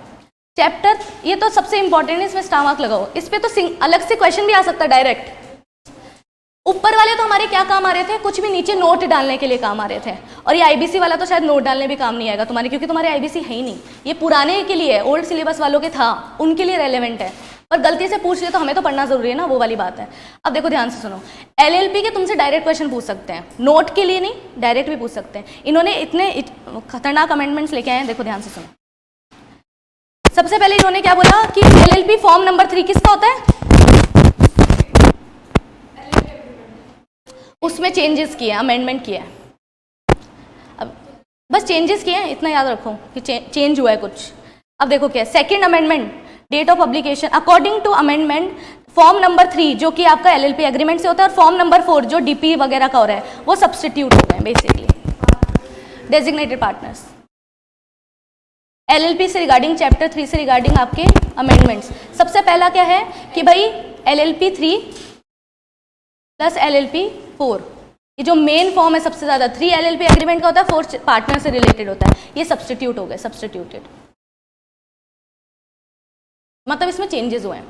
चैप्टर, ये तो सबसे इंपॉर्टेंट है, इसमें स्टार मार्क लगाओ, इस पे तो अलग से क्वेश्चन भी आ सकता है डायरेक्ट। ऊपर वाले तो हमारे क्या काम आ रहे थे, कुछ भी नीचे नोट डालने के लिए काम आ रहे थे, और ये IBC वाला तो शायद नोट डालने भी काम नहीं आएगा तुम्हारे, क्योंकि तुम्हारे IBC है ही नहीं, ये पुराने के लिए है, ओल्ड सिलेबस वालों के था, उनके लिए रेलेवेंट है, और गलती से पूछ ले तो हमें तो पढ़ना जरूरी है ना, वो वाली बात है। अब देखो ध्यान से सुनो, LLP के तुमसे डायरेक्ट क्वेश्चन पूछ सकते हैं, नोट के लिए नहीं, डायरेक्ट भी पूछ सकते हैं। इन्होंने इतने खतरनाक अमेंडमेंट्स लेके आए हैं, देखो ध्यान से सुनो। सबसे पहले इन्होंने क्या बोला कि LLP फॉर्म नंबर 3 किसका होता है, उसमें चेंजेस किए, अमेंडमेंट किया है, अब बस चेंजेस किए हैं, इतना याद रखो कि चेंज हुआ है कुछ। अब देखो क्या है, second amendment, date of publication, according to amendment form number 3 जो कि आपका LLP एग्रीमेंट से होता है, और फॉर्म नंबर 4 जो DP वगैरह का हो रहा है, वो सब्सटीट्यूट होते हैं बेसिकली, डेजिग्नेटेड पार्टनर्स। LLP से रिगार्डिंग चैप्टर 3 से रिगार्डिंग आपके अमेंडमेंट्स, सबसे पहला क्या है कि भाई LLP 3 प्लस LLP 4, ये जो मेन फॉर्म है सबसे ज्यादा, 3 LLP एग्रीमेंट का होता है, 4 पार्टनर से रिलेटेड होता है, ये सब्सटीट्यूट हो गए, सब्सटीट्यूटेड, मतलब इसमें चेंजेस हुए हैं।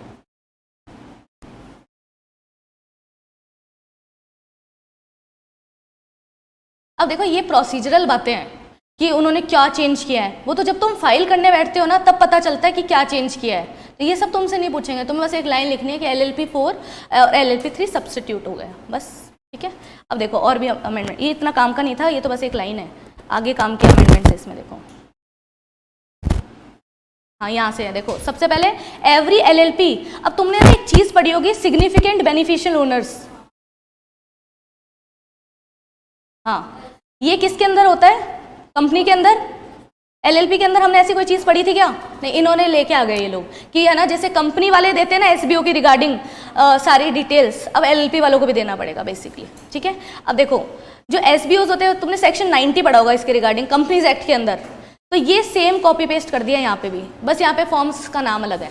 अब देखो ये प्रोसीजरल बातें हैं कि उन्होंने क्या चेंज किया है, वो तो जब तुम फाइल करने बैठते हो ना तब पता चलता है कि क्या चेंज किया है, तो ये सब तुमसे नहीं पूछेंगे, तुम्हें बस एक लाइन लिखनी है कि LLP 4 और LLP 3 सब्सटीट्यूट हो गया, बस, ठीक है। अब देखो और भी अमेंडमेंट, ये इतना काम का नहीं था, ये तो बस एक लाइन है, आगे काम के अमेंडमेंट है इसमें, देखो हाँ यहाँ से है, देखो सबसे पहले एवरी LLP, अब तुमने एक चीज पढ़ी होगी, सिग्निफिकेंट बेनिफिशियल ओनर्स, हाँ ये किसके अंदर होता है, कंपनी के अंदर, LLP के अंदर हमने ऐसी कोई चीज पढ़ी थी क्या, नहीं, इन्होंने लेके आ गए ये लोग कि है ना, जैसे कंपनी वाले देते हैं ना SBO की रिगार्डिंग सारी डिटेल्स, अब LLP वालों को भी देना पड़ेगा बेसिकली, ठीक है। अब देखो जो SBOs होते हैं, तुमने सेक्शन 90 पढ़ा होगा इसके रिगार्डिंग कंपनीज एक्ट के अंदर, तो ये सेम कॉपी पेस्ट कर दिया यहाँ पे भी, बस यहाँ पे फॉर्म्स का नाम अलग है,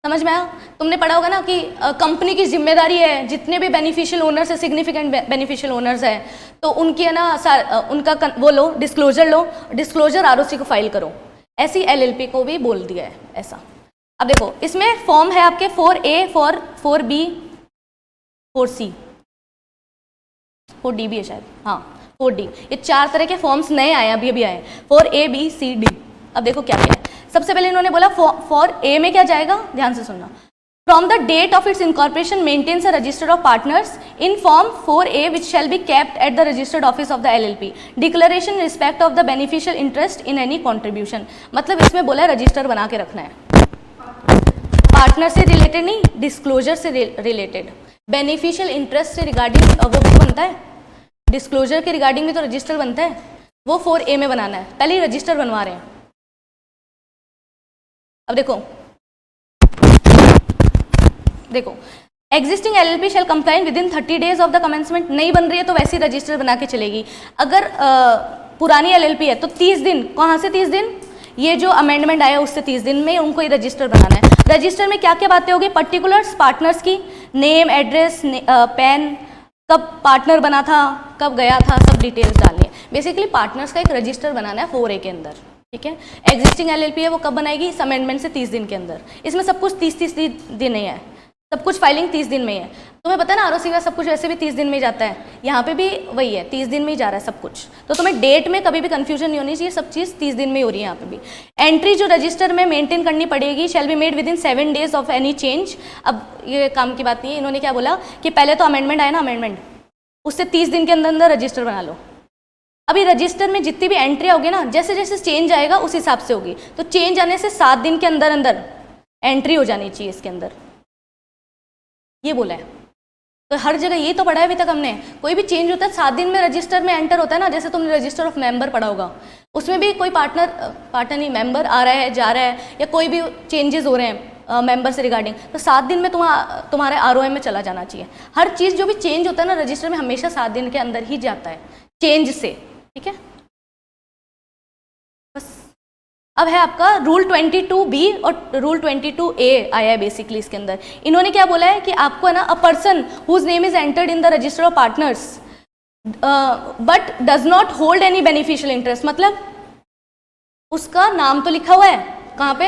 समझ में आया। तुमने पढ़ा होगा ना कि कंपनी की जिम्मेदारी है, जितने भी बेनिफिशियल ओनर्स है, सिग्निफिकेंट बेनिफिशियल ओनर्स है, तो उनकी है ना उनका वो लो, डिस्क्लोजर ROC को फाइल करो, ऐसी LLP को भी बोल दिया है ऐसा। अब देखो इसमें फॉर्म है आपके 4A, 4B, 4C, 4D भी है शायद, हाँ 4D, ये 4 तरह के फॉर्म्स नए आए, अभी आए, 4A, B, C, D। अब देखो क्या क्या है, सबसे पहले इन्होंने बोला फॉर A में क्या जाएगा, ध्यान से सुनना, from the date of its incorporation maintains a register of partners in form 4A which shall be kept at the registered office of the LLP, declaration respect of the beneficial interest in any contribution, मतलब इसमें बोला है register बना के रखना है, partner से related नहीं, डिस्क्लोजर से रिलेटेड, बेनिफिशियल इंटरेस्ट से रिगार्डिंग वो भी बनता है, डिस्क्लोजर के रिगार्डिंग भी तो रजिस्टर बनता है, वो 4A में बनाना है, पहले ही रजिस्टर बनवा रहे हैं। अब देखो existing LLP shell comply with in 30 days of the commencement, नहीं बन रही है तो वैसे रजिस्टर बना के चलेगी। अगर पुरानी LLP है तो 30 दिन, कहाँ से 30 दिन, ये जो अमेंडमेंट आया उससे 30 दिन में उनको ये रजिस्टर बनाना है। रजिस्टर में क्या क्या बातें होगी, पर्टिकुलर्स पार्टनर्स की, नेम, एड्रेस, पैन, कब पार्टनर बना था, कब गया था, सब डिटेल्स डालनी है। बेसिकली पार्टनर्स का एक रजिस्टर बनाना है 4A के अंदर, ठीक है। एग्जिस्टिंग LLP है वो कब बनाएगी, इस अमेंडमेंट से 30 दिन के अंदर, इसमें सब कुछ 30 दिन ही है, सब कुछ फाइलिंग 30 दिन में ही है। तुम्हें पता है ना ROC का सब कुछ वैसे भी 30 दिन में ही जाता है, यहाँ पे भी वही है, 30 दिन में ही जा रहा है सब कुछ, तो तुम्हें डेट में कभी भी कंफ्यूजन नहीं होनी चाहिए, सब चीज़ 30 दिन में ही हो रही है यहाँ पे भी। एंट्री जो रजिस्टर में मेंटेन करनी पड़ेगी, shall be made with in 7 days of any change. अब ये काम की बात नहीं है, इन्होंने क्या बोला कि पहले तो अमेंडमेंट आया ना, अमेंडमेंट उससे 30 दिन के अंदर अंदर रजिस्टर बना लो। अभी रजिस्टर में जितनी भी एंट्री होगी ना, जैसे जैसे चेंज आएगा उस हिसाब से होगी, तो चेंज आने से 7 दिन के अंदर अंदर एंट्री हो जानी चाहिए इसके अंदर, ये बोला है। तो हर जगह ये तो पढ़ा है अभी तक हमने, कोई भी चेंज होता है 7 दिन में रजिस्टर में एंटर होता है ना, जैसे तुमने रजिस्टर ऑफ मेंबर पढ़ा होगा, उसमें भी कोई पार्टनर नहीं मेंबर आ रहा है जा रहा है, या कोई भी चेंजेस हो रहे हैं मेंबर से रिगार्डिंग, तो 7 दिन में तुम्हारे ROM में चला जाना चाहिए। हर चीज़ जो भी चेंज होता है ना रजिस्टर में, हमेशा 7 दिन के अंदर ही जाता है चेंज से, ठीक है। बस अब है आपका रूल 22B और रूल 22A आया है बेसिकली इसके अंदर। इन्होंने क्या बोला है कि आपको है ना, a person whose name is entered in the register of partners but does not hold any beneficial interest, मतलब उसका नाम तो लिखा हुआ है कहाँ पे,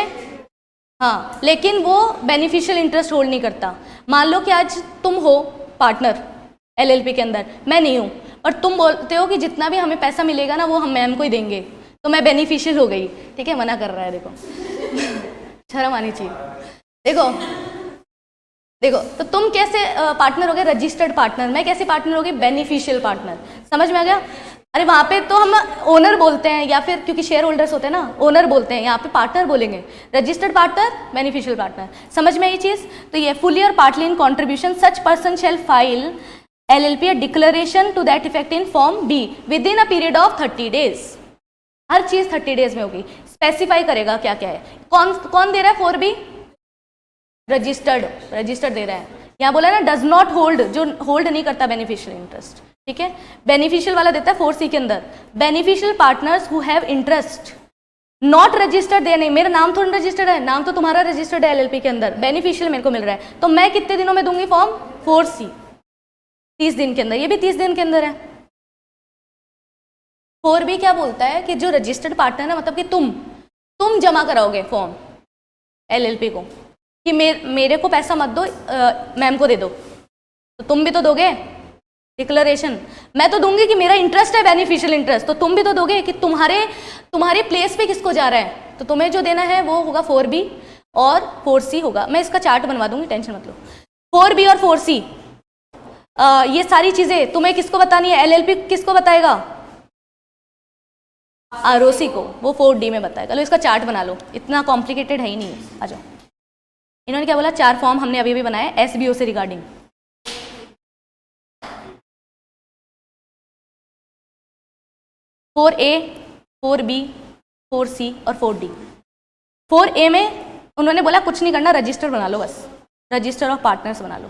हाँ, लेकिन वो बेनिफिशियल इंटरेस्ट होल्ड नहीं करता। मान लो कि आज तुम हो पार्टनर एलएलपी के अंदर, मैं नहीं हूँ, और तुम बोलते हो कि जितना भी हमें पैसा मिलेगा ना वो हम मैम को ही देंगे, तो मैं बेनिफिशियल हो गई, ठीक है, मना कर रहा है, देखो शर्म आनी चाहिए। देखो देखो, तो तुम कैसे पार्टनर हो गए, रजिस्टर्ड पार्टनर, मैं कैसे पार्टनर हो गई, बेनिफिशियल पार्टनर, समझ में आ गया। अरे वहाँ पे तो हम ओनर बोलते हैं, या फिर क्योंकि शेयर होल्डर्स होते हैं ना, ओनर बोलते हैं, यहाँ पे पार्टनर बोलेंगे, रजिस्टर्ड पार्टनर, बेनिफिशियल पार्टनर, समझ में ये चीज़। तो ये फुली और partly in contribution such person shall file LLP a declaration to that effect in form B within a period of 30 days। हर चीज 30 डेज में होगी, स्पेसिफाई करेगा क्या क्या है। कौन दे रहा है 4B, रजिस्टर्ड दे रहा है। यहाँ बोला ना डज नॉट होल्ड, जो होल्ड नहीं करता बेनिफिशियल इंटरेस्ट, ठीक है। बेनिफिशियल वाला देता है 4C के अंदर, beneficial partners who have interest not registered, दे नहीं, मेरा नाम थोड़ा रजिस्टर्ड है, नाम तो तुम्हारा रजिस्टर्ड है LLP के अंदर, बेनिफिशियल मेरे को मिल रहा है, तो मैं कितने दिनों में दूंगी फॉर्म 4C, 30 दिन के अंदर, ये भी 30 दिन के अंदर है। 4B क्या बोलता है कि जो रजिस्टर्ड पार्टनर है, मतलब कि तुम जमा कराओगे फॉर्म LLP को कि मेरे को पैसा मत दो, मैम को दे दो, तो तुम भी तो दोगे डिक्लेरेशन, मैं तो दूंगी कि मेरा इंटरेस्ट है बेनिफिशियल इंटरेस्ट, तो तुम भी तो दोगे कि तुम्हारे प्लेस पे किसको जा रहा है, तो तुम्हें जो देना है वो होगा 4B और 4C होगा। मैं इसका चार्ट बनवा दूंगी, टेंशन मत लो। 4B और 4C ये सारी चीजें तुम्हें किसको बतानी है, LLP किसको बताएगा, ROC को, वो 4D में बताएगा। लो इसका चार्ट बना लो, इतना कॉम्प्लिकेटेड है ही नहीं है, आ जाओ। इन्होंने क्या बोला, 4 फॉर्म हमने अभी बनाया SBO से रिगार्डिंग। फोर ए, 4B, 4C और 4D। 4A में उन्होंने बोला कुछ नहीं करना, रजिस्टर बना लो, बस रजिस्टर ऑफ पार्टनर्स बना लो,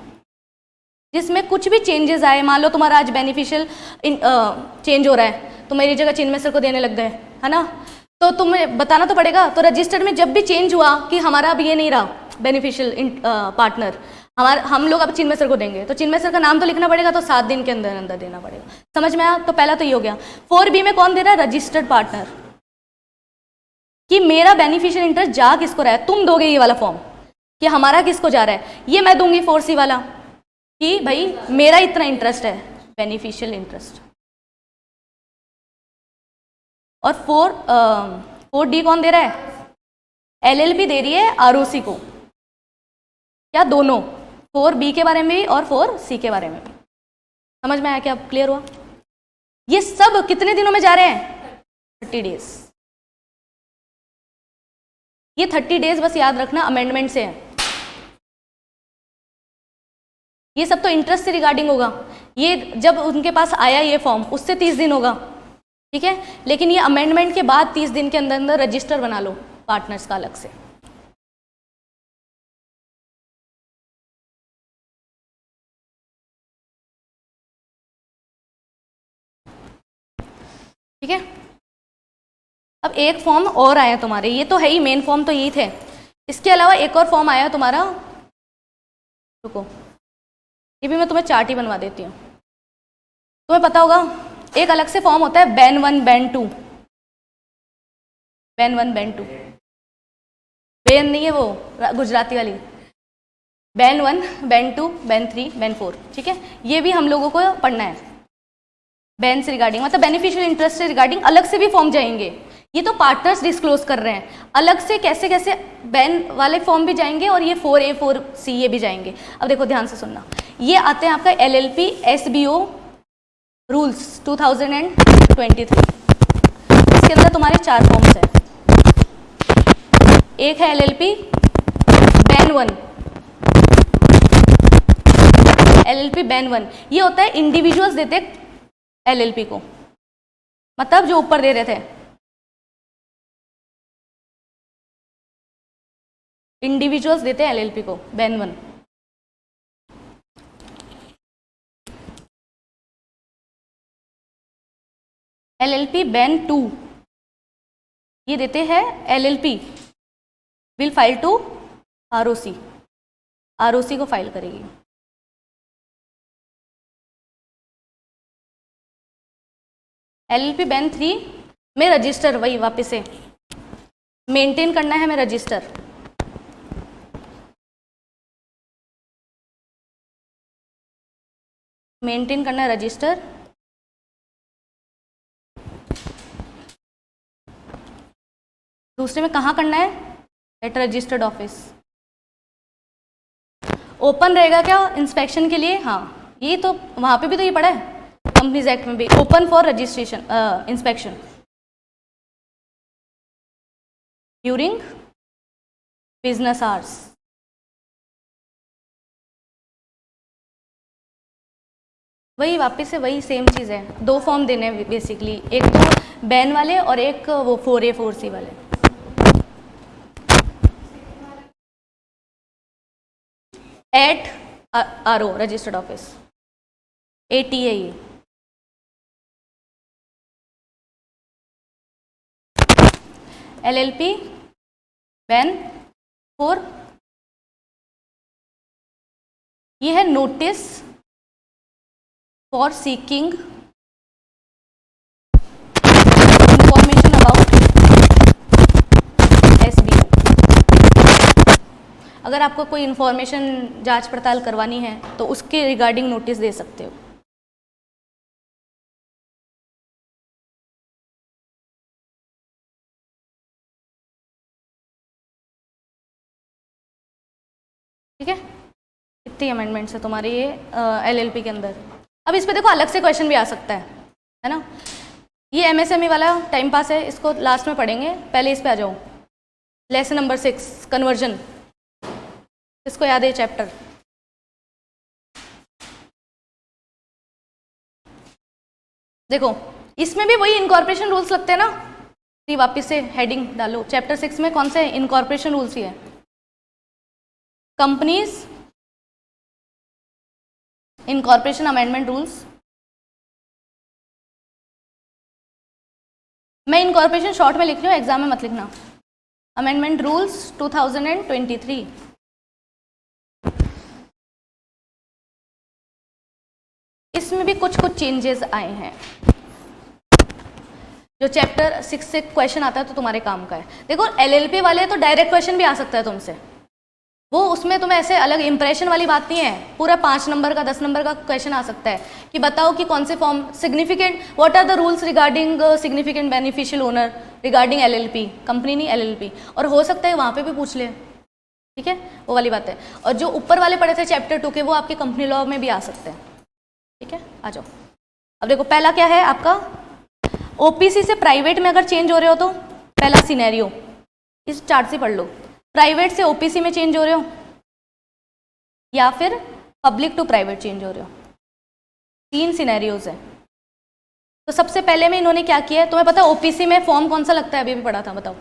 जिसमें कुछ भी चेंजेस आए, मान लो तुम्हारा आज बेनिफिशियल चेंज हो रहा है, तो मेरी जगह चिन्मय को देने लग गए, है ना, तो तुम्हें बताना तो पड़ेगा। तो रजिस्टर्ड में जब भी चेंज हुआ कि हमारा अब ये नहीं रहा बेनिफिशियल पार्टनर, हम लोग अब चिन्मय को देंगे, तो चिन्मय का नाम तो लिखना पड़ेगा, तो 7 दिन के अंदर अंदर देना पड़ेगा, समझ में आया। तो पहला तो ये हो गया। 4B में कौन दे रहा है, रजिस्टर्ड पार्टनर, कि मेरा बेनिफिशियल इंटरेस्ट जा किसको रहा है, तुम दोगे ये वाला फॉर्म कि हमारा किसको जा रहा है, ये मैं दूंगी 4C वाला कि भाई मेरा इतना इंटरेस्ट है बेनिफिशियल इंटरेस्ट। और 4D कौन दे रहा है, LLP दे रही है ROC को, क्या दोनों, 4B के बारे में भी और 4C के बारे में भी। समझ में आया क्या, क्लियर हुआ। ये सब कितने दिनों में जा रहे हैं, 30 डेज। ये 30 डेज बस याद रखना अमेंडमेंट से है, ये सब तो इंटरेस्ट से रिगार्डिंग होगा, ये जब उनके पास आया ये फॉर्म उससे 30 दिन होगा, ठीक है, लेकिन ये अमेंडमेंट के बाद 30 दिन के अंदर अंदर रजिस्टर बना लो पार्टनर्स का अलग से। ठीक है, अब एक फॉर्म और आया तुम्हारे, ये तो है ही मेन फॉर्म तो यही थे, इसके अलावा एक और फॉर्म आया तुम्हारा, रुको ये भी मैं तुम्हें चार्ट ही बनवा देती हूँ। तुम्हें पता होगा एक अलग से फॉर्म होता है ban 1 ban 2, ban 1 ban 2, ban नहीं है वो गुजराती वाली, बैन 1 बैन 2 बैन 3 बैन 4, ठीक है, ये भी हम लोगों को पढ़ना है। बैन से रिगार्डिंग मतलब बेनिफिशियल इंटरेस्ट से रिगार्डिंग अलग से भी फॉर्म जाएंगे, ये तो पार्टनर्स डिस्क्लोज कर रहे हैं, अलग से कैसे कैसे बैन वाले फॉर्म भी जाएंगे और ये 4A 4C ये भी जाएंगे। अब देखो ध्यान से सुनना, ये आते हैं आपका LLP SBO रूल्स 2023, इसके अंदर तुम्हारे 4 फॉर्म्स हैं। एक है LLP बैन 1, LLP बैन 1 ये होता है इंडिविजुअल्स देते LLP को, मतलब जो ऊपर दे रहे थे इंडिविजुअल्स देते हैं LLP को बैन 1। LLP बैन 2 ये देते हैं LLP will file to ROC, ROC को फाइल करेगी। LLP बैन 3 में रजिस्टर, वही वापस से मेंटेन करना है हमें रजिस्टर। मेंटेन करना है रजिस्टर। दूसरे में कहाँ करना है? Eight registered office. ओपन रहेगा क्या इंस्पेक्शन के लिए? हाँ, ये तो वहाँ पे भी तो ये पड़ा है कंपनीज एक्ट में भी, open for registration inspection during business hours. वही वापस से वही सेम चीज़ है, दो फॉर्म देने हैं बेसिकली, एक तो बैन वाले और एक वो 4A 4C वाले। At RO registered office, ATA ये। LLP बैन 4, ये है notice for seeking information about SBO। अगर आपको कोई इंफॉर्मेशन जांच पड़ताल करवानी है तो उसके रिगार्डिंग नोटिस दे सकते हो। ठीक है, इतनी अमेंडमेंट्स है तुम्हारे ये LLP के अंदर। अब इस पे देखो अलग से क्वेश्चन भी आ सकता है ना। ये MSME वाला टाइम पास है, इसको लास्ट में पढ़ेंगे, पहले इस पे आ जाओ। लेसन नंबर 6 कन्वर्जन, इसको याद है चैप्टर। देखो इसमें भी वही इनकॉर्पोरेशन रूल्स लगते हैं ना, तो वापिस से हेडिंग डालो। चैप्टर 6 में कौन से इनकॉर्पोरेशन रूल्स ही है? Companies incorporation amendment rules. मैं इनकॉर्पोरेशन शॉर्ट में लिख रही हूँ, एग्जाम में मत लिखना। Amendment rules 2023। इसमें भी कुछ चेंजेस आए हैं। जो चैप्टर 6 से क्वेश्चन आता है तो तुम्हारे काम का है। देखो LLP वाले तो डायरेक्ट क्वेश्चन भी आ सकता है तुमसे, वो उसमें तुम्हें ऐसे अलग इंप्रेशन वाली बात नहीं है, पूरा 5 नंबर का 10 नंबर का क्वेश्चन आ सकता है कि बताओ कि कौन से form significant, what are the rules regarding significant beneficial owner regarding LLP, company नहीं LLP। और हो सकता है वहाँ पे भी पूछ ले, ठीक है, वो वाली बात है। और जो ऊपर वाले पढ़े थे चैप्टर 2 के, वो आपके कंपनी लॉ में भी आ सकते हैं। ठीक है, आ जाओ। अब देखो पहला क्या है आपका, OPC से प्राइवेट में अगर चेंज हो रहे हो तो पहला सिनेरियो इस चार्ट से पढ़ लो। प्राइवेट से OPC में चेंज हो रहे हो या फिर पब्लिक टू प्राइवेट चेंज हो रहे हो, 3 सिनेरियोज है। तो सबसे पहले में इन्होंने क्या किया है, तुम्हें पता है OPC में फॉर्म कौन सा लगता है? अभी भी पढ़ा था, बताओ।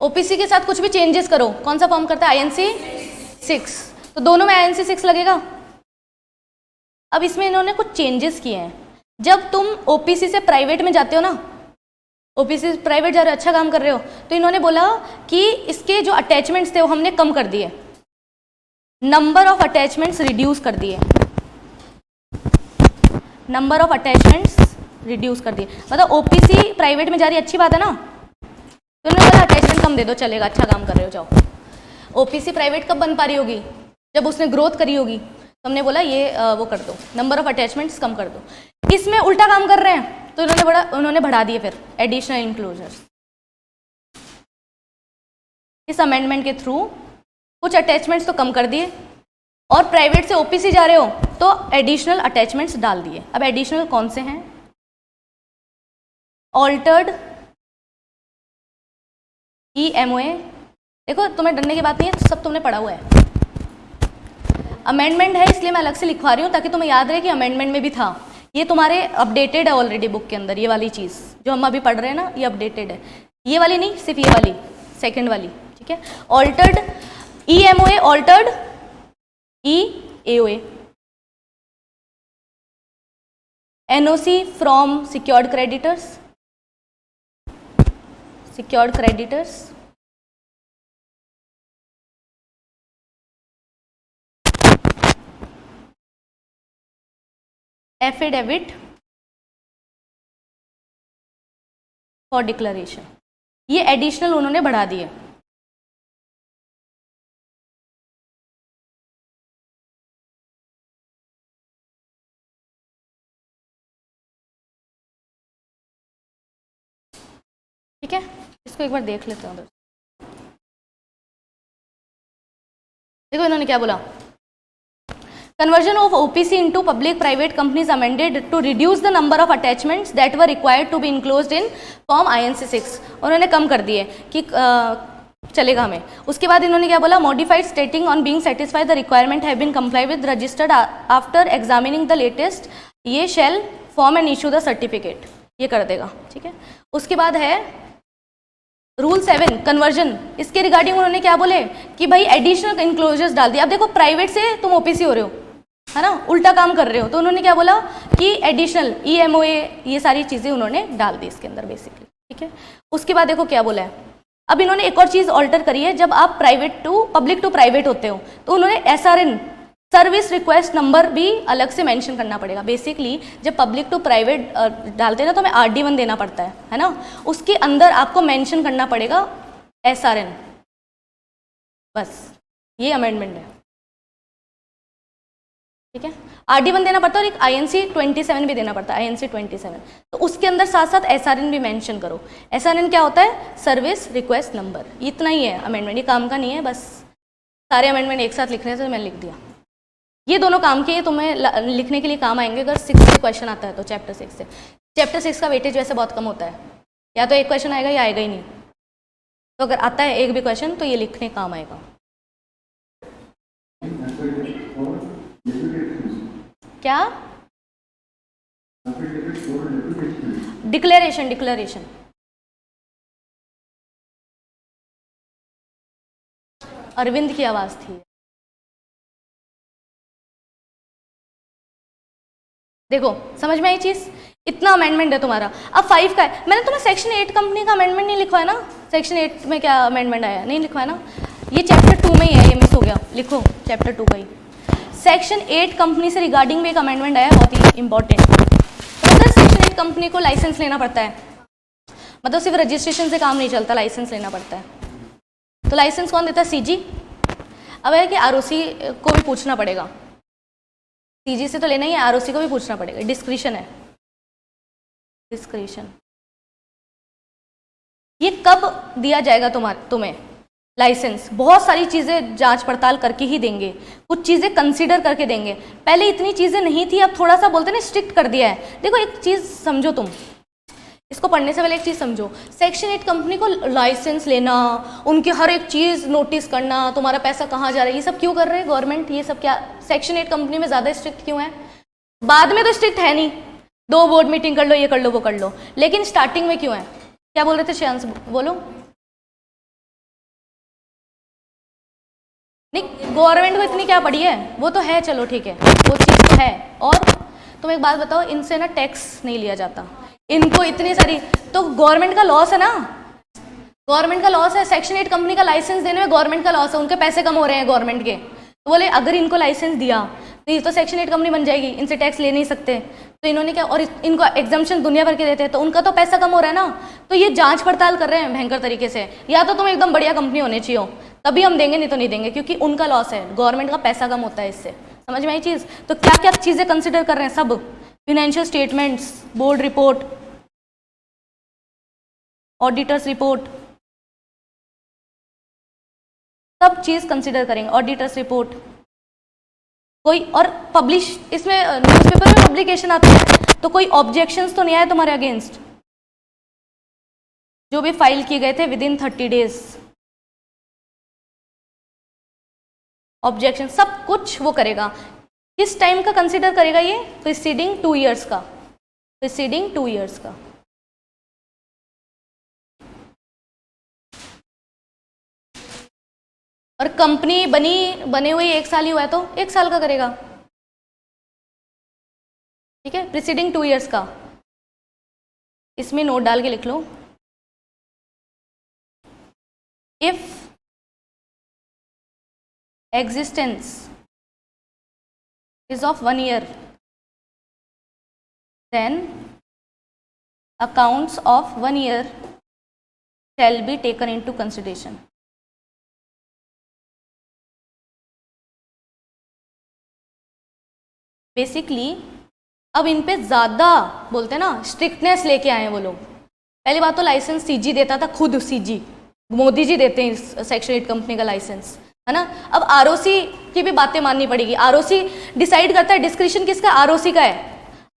OPC के साथ कुछ भी चेंजेस करो, कौन सा फॉर्म करता है? INC 6। तो दोनों में INC 6 लगेगा। अब इसमें इन्होंने कुछ चेंजेस किए हैं। जब तुम OPC से प्राइवेट में जाते हो ना, OPC से प्राइवेट जा रहे हो, अच्छा काम कर रहे हो, तो इन्होंने बोला कि इसके जो अटैचमेंट्स थे वो हमने कम कर दिए, नंबर ऑफ अटैचमेंट्स रिड्यूस कर दिए, नंबर ऑफ अटैचमेंट्स रिड्यूस कर दिए। मतलब OPC प्राइवेट में जा रही है, अच्छी बात है ना, तो इन्होंने बोला अटैचमेंट कम दे दो, चलेगा, अच्छा काम कर रहे हो, जाओ। OPC प्राइवेट कब बन पा रही होगी? जब उसने ग्रोथ करी होगी। तो हमने बोला ये वो कर दो, नंबर ऑफ अटैचमेंट्स कम कर दो। इसमें उल्टा काम कर रहे हैं, तो उन्होंने बढ़ा दिए फिर एडिशनल इंक्लोजर्स। इस अमेंडमेंट के थ्रू कुछ अटैचमेंट्स तो कम कर दिए, और प्राइवेट से OPC जा रहे हो तो एडिशनल अटैचमेंट्स डाल दिए। अब एडिशनल कौन से हैं? Altered EMOA। देखो तुम्हें डरने की बात नहीं है, सब तुमने पढ़ा हुआ है। अमेंडमेंट है इसलिए मैं अलग से लिखवा रही हूँ ताकि तुम्हें याद रहे कि अमेंडमेंट में भी था। ये तुम्हारे अपडेटेड है ऑलरेडी बुक के अंदर, ये वाली चीज़ जो हम अभी पढ़ रहे हैं ना, ये अपडेटेड है। ये वाली नहीं, सिर्फ ये वाली सेकंड वाली, ठीक है। Altered EMOA, altered EAOA, NOC from secured creditors, secured creditors, affidavit for declaration, ये एडिशनल उन्होंने बढ़ा दिए। ठीक है, इसको एक बार देख लेते हैं उधर। देखो इन्होंने क्या बोला, conversion of OPC into public private companies amended to reduce the number of attachments that were required to be enclosed in form INC 6, उन्होंने कम कर दिए कि चलेगा हमें। उसके बाद इन्होंने क्या बोला, modified stating on being satisfied the requirement have been comply with registered after examining the latest, ये shall form and issue the certificate, ये कर देगा। ठीक है, उसके बाद है रूल 7 कन्वर्जन, इसके रिगार्डिंग उन्होंने क्या बोले कि भाई एडिशनल इंक्लोजर्स डाल दिया। अब देखो प्राइवेट से तुम ओपीसी हो रहे हो, है ना, उल्टा काम कर रहे हो, तो उन्होंने क्या बोला कि एडिशनल EMOA ये सारी चीज़ें उन्होंने डाल दी इसके अंदर बेसिकली। ठीक है, उसके बाद देखो क्या बोला है, अब इन्होंने एक और चीज़ ऑल्टर करी है, जब आप पब्लिक टू प्राइवेट होते हो तो उन्होंने SRN सर्विस रिक्वेस्ट नंबर भी अलग से मेंशन करना पड़ेगा। बेसिकली जब पब्लिक टू प्राइवेट डालते हैं ना तो हमें RD1 देना पड़ता है ना, उसके अंदर आपको मेंशन करना पड़ेगा SRN, बस ये अमेंडमेंट है। ठीक है, RD1 देना पड़ता है और एक INC 27 भी देना पड़ता है, INC 27, तो उसके अंदर साथ साथ SRN भी मेंशन करो। SRN क्या होता है, सर्विस रिक्वेस्ट नंबर, इतना ही है अमेंडमेंट, ये काम का नहीं है, बस सारे अमेंडमेंट एक साथ लिखने से मैंने लिख दिया। ये दोनों काम के तुम्हें लिखने के लिए काम आएंगे अगर 6 से क्वेश्चन आता है तो, चैप्टर 6 से। चैप्टर 6 का वेटेज वैसे बहुत कम होता है, या तो एक क्वेश्चन आएगा या आएगा ही नहीं, तो अगर आता है एक भी क्वेश्चन तो ये लिखने काम आएगा। क्या डिक्लेरेशन अरविंद की आवाज थी। देखो समझ में आई चीज, इतना अमेंडमेंट है तुम्हारा। अब 5 का है, मैंने तुम्हें सेक्शन 8 कंपनी का अमेंडमेंट नहीं लिखवाया ना, सेक्शन 8 में क्या अमेंडमेंट आया, नहीं लिखवाया ना, ये चैप्टर 2 में ही है, ये मिस हो गया, लिखो चैप्टर 2 का ही। सेक्शन 8 कंपनी से रिगार्डिंग भी एक अमेंडमेंट आया, बहुत ही इंपॉर्टेंट। तो अगर सेक्शन 8 कंपनी को लाइसेंस लेना पड़ता है, मतलब सिर्फ रजिस्ट्रेशन से काम नहीं चलता, लाइसेंस लेना पड़ता है। तो लाइसेंस कौन देता है, CG। अब है कि ROC को भी पूछना पड़ेगा, CG से तो लेना ही है, ROC को भी पूछना पड़ेगा, डिस्क्रिशन है, डिस्क्रिशन। ये कब दिया जाएगा तुम्हें लाइसेंस, बहुत सारी चीज़ें जांच पड़ताल करके ही देंगे, कुछ चीज़ें कंसीडर करके देंगे। पहले इतनी चीज़ें नहीं थी, अब थोड़ा सा बोलते ना स्ट्रिक्ट कर दिया है। देखो एक चीज़ समझो, तुम इसको पढ़ने से पहले एक चीज़ समझो, सेक्शन 8 कंपनी को लाइसेंस लेना, उनकी हर एक चीज़ नोटिस करना, तुम्हारा पैसा कहाँ जा रहा है, ये सब क्यों कर रहे हैं गवर्नमेंट, ये सब क्या सेक्शन 8 कंपनी में ज़्यादा स्ट्रिक्ट क्यों है? बाद में तो स्ट्रिक्ट है नहीं, 2 बोर्ड मीटिंग कर लो, ये कर लो, वो कर लो, लेकिन स्टार्टिंग में क्यों है? क्या बोल रहे थे श्रेयांश, बोलो। नहीं, गवर्नमेंट को इतनी क्या पड़ी है, वो तो है, चलो ठीक है, वो चीज़ तो है। और तुम एक बात बताओ, इनसे ना टैक्स नहीं लिया जाता, इनको इतनी सारी, तो गवर्नमेंट का लॉस है ना, गवर्नमेंट का लॉस है, सेक्शन 8 कंपनी का लाइसेंस देने में गवर्नमेंट का लॉस है, उनके पैसे कम हो रहे हैं गवर्नमेंट के। तो बोले अगर इनको लाइसेंस दिया तो ये तो सेक्शन 8 कंपनी बन जाएगी, इनसे टैक्स ले नहीं सकते, तो इन्होंने क्या, और इनको एग्जाम्पशन दुनिया भर के देते हैं, तो उनका तो पैसा कम हो रहा है ना, तो ये जांच पड़ताल कर रहे हैं भयंकर तरीके से। या तो तुम एकदम बढ़िया कंपनी होनी चाहिए हो, तभी हम देंगे, नहीं तो नहीं देंगे, क्योंकि उनका लॉस है, गवर्नमेंट का पैसा कम होता है इससे। समझ में आई चीज़? तो क्या क्या चीज़ें कंसिडर कर रहे हैं, सब financial statements, board report, auditors report, सब चीज़ कंसिडर करेंगे, ऑडिटर्स रिपोर्ट कोई, और पब्लिश, इसमें न्यूज़पेपर में पब्लिकेशन आता है, तो कोई ऑब्जेक्शंस तो नहीं आए तुम्हारे अगेंस्ट, जो भी फाइल किए गए थे विदिन 30 डेज, ऑब्जेक्शन सब कुछ वो करेगा। किस टाइम का कंसिडर करेगा ये? प्रीसीडिंग 2 ईयर्स का, प्रीसीडिंग 2 ईयर्स का। और कंपनी बने हुए 1 साल ही हुआ है तो 1 साल का करेगा, ठीक है, प्रीसीडिंग 2 ईयर्स का। इसमें नोट डाल के लिख लो, if existence is of 1 year, then accounts of 1 year shall be taken into consideration. Basically अब इन पे ज़्यादा बोलते हैं ना स्ट्रिक्टनेस लेके आए हैं वो लोग। पहली बात तो लाइसेंस सीजी देता था, खुद सीजी मोदी जी देते हैं इस सेक्शन 8 कंपनी का लाइसेंस, है ना। अब आरओसी की भी बातें माननी पड़ेगी। आरओसी डिसाइड करता है, डिस्क्रिप्शन किसका, आरओसी का है।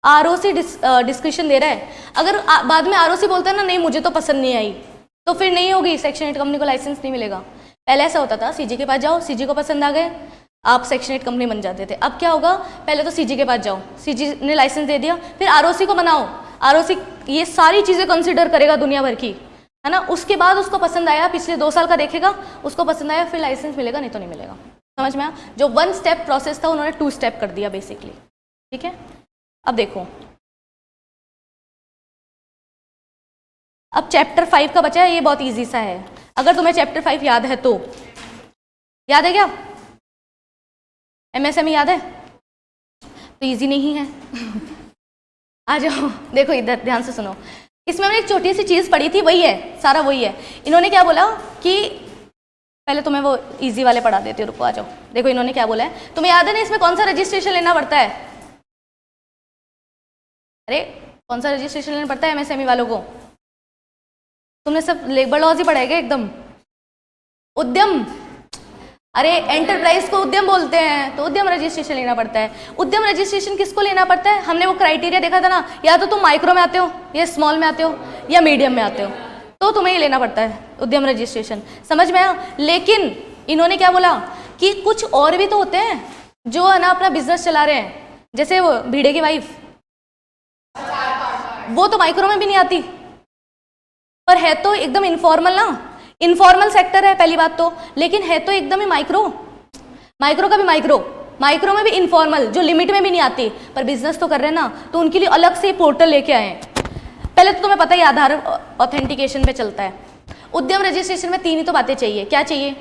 आरओसी डिस्क्रिप्शन दे रहा है। अगर बाद में आरओसी बोलता है ना नहीं मुझे तो पसंद नहीं आई, तो फिर नहीं होगी, सेक्शन 8 कंपनी को लाइसेंस नहीं मिलेगा। पहले ऐसा होता था सीजी के पास जाओ, सीजी को पसंद आ गए, आप सेक्शन 8 कंपनी बन जाते थे। अब क्या होगा, पहले तो सीजी के पास जाओ, सीजी ने लाइसेंस दे दिया, फिर आरओसी को बनाओ, आरओसी ये सारी चीज़ें कंसिडर करेगा दुनिया भर की, है ना। उसके बाद उसको पसंद आया, पिछले 2 साल का देखेगा, उसको पसंद आया, फिर लाइसेंस मिलेगा, नहीं तो नहीं मिलेगा। समझ में आया? जो 1 स्टेप प्रोसेस था उन्होंने 2 स्टेप कर दिया बेसिकली। ठीक है, अब देखो, अब चैप्टर 5 का बचा है, ये बहुत ईजी सा है। अगर तुम्हें चैप्टर 5 याद है तो, याद है क्या? एमएसएमई याद है? तो ईजी नहीं है। आ जाओ, देखो इधर ध्यान से सुनो। इसमें हमने एक छोटी सी चीज़ पढ़ी थी, वही है, सारा वही है। इन्होंने क्या बोला कि पहले तुम्हें वो इजी वाले पढ़ा देती हूँ, रुको आ जाओ। देखो इन्होंने क्या बोला है, तुम्हें याद है ना इसमें कौन सा रजिस्ट्रेशन लेना पड़ता है? अरे कौन सा रजिस्ट्रेशन लेना पड़ता है एमएसएमई वालों को? तुमने सब लेबर लॉज ही पढ़ेगा एकदम। उद्यम, अरे एंटरप्राइज को उद्यम बोलते हैं, तो उद्यम रजिस्ट्रेशन लेना पड़ता है। उद्यम रजिस्ट्रेशन किसको लेना पड़ता है? हमने वो क्राइटेरिया देखा था ना, या तो तुम माइक्रो में आते हो, या स्मॉल में आते हो, या मीडियम में आते हो, तो तुम्हें ये लेना पड़ता है उद्यम रजिस्ट्रेशन। समझ में आया? लेकिन इन्होंने क्या बोला कि कुछ और भी तो होते हैं जो है ना अपना बिजनेस चला रहे हैं, जैसे वो भीड़े की वाइफ, वो तो माइक्रो में भी नहीं आती, पर है तो एकदम इनफॉर्मल ना, इनफॉर्मल सेक्टर है पहली बात तो, लेकिन है तो एकदम ही माइक्रो, माइक्रो का भी माइक्रो में भी इनफॉर्मल, जो लिमिट में भी नहीं आती, पर बिजनेस तो कर रहे हैं ना, तो उनके लिए अलग से पोर्टल लेके आए। पहले तो तुम्हें पता है आधार ऑथेंटिकेशन पे चलता है। उद्यम रजिस्ट्रेशन में 3 ही तो बातें चाहिए। क्या चाहिए?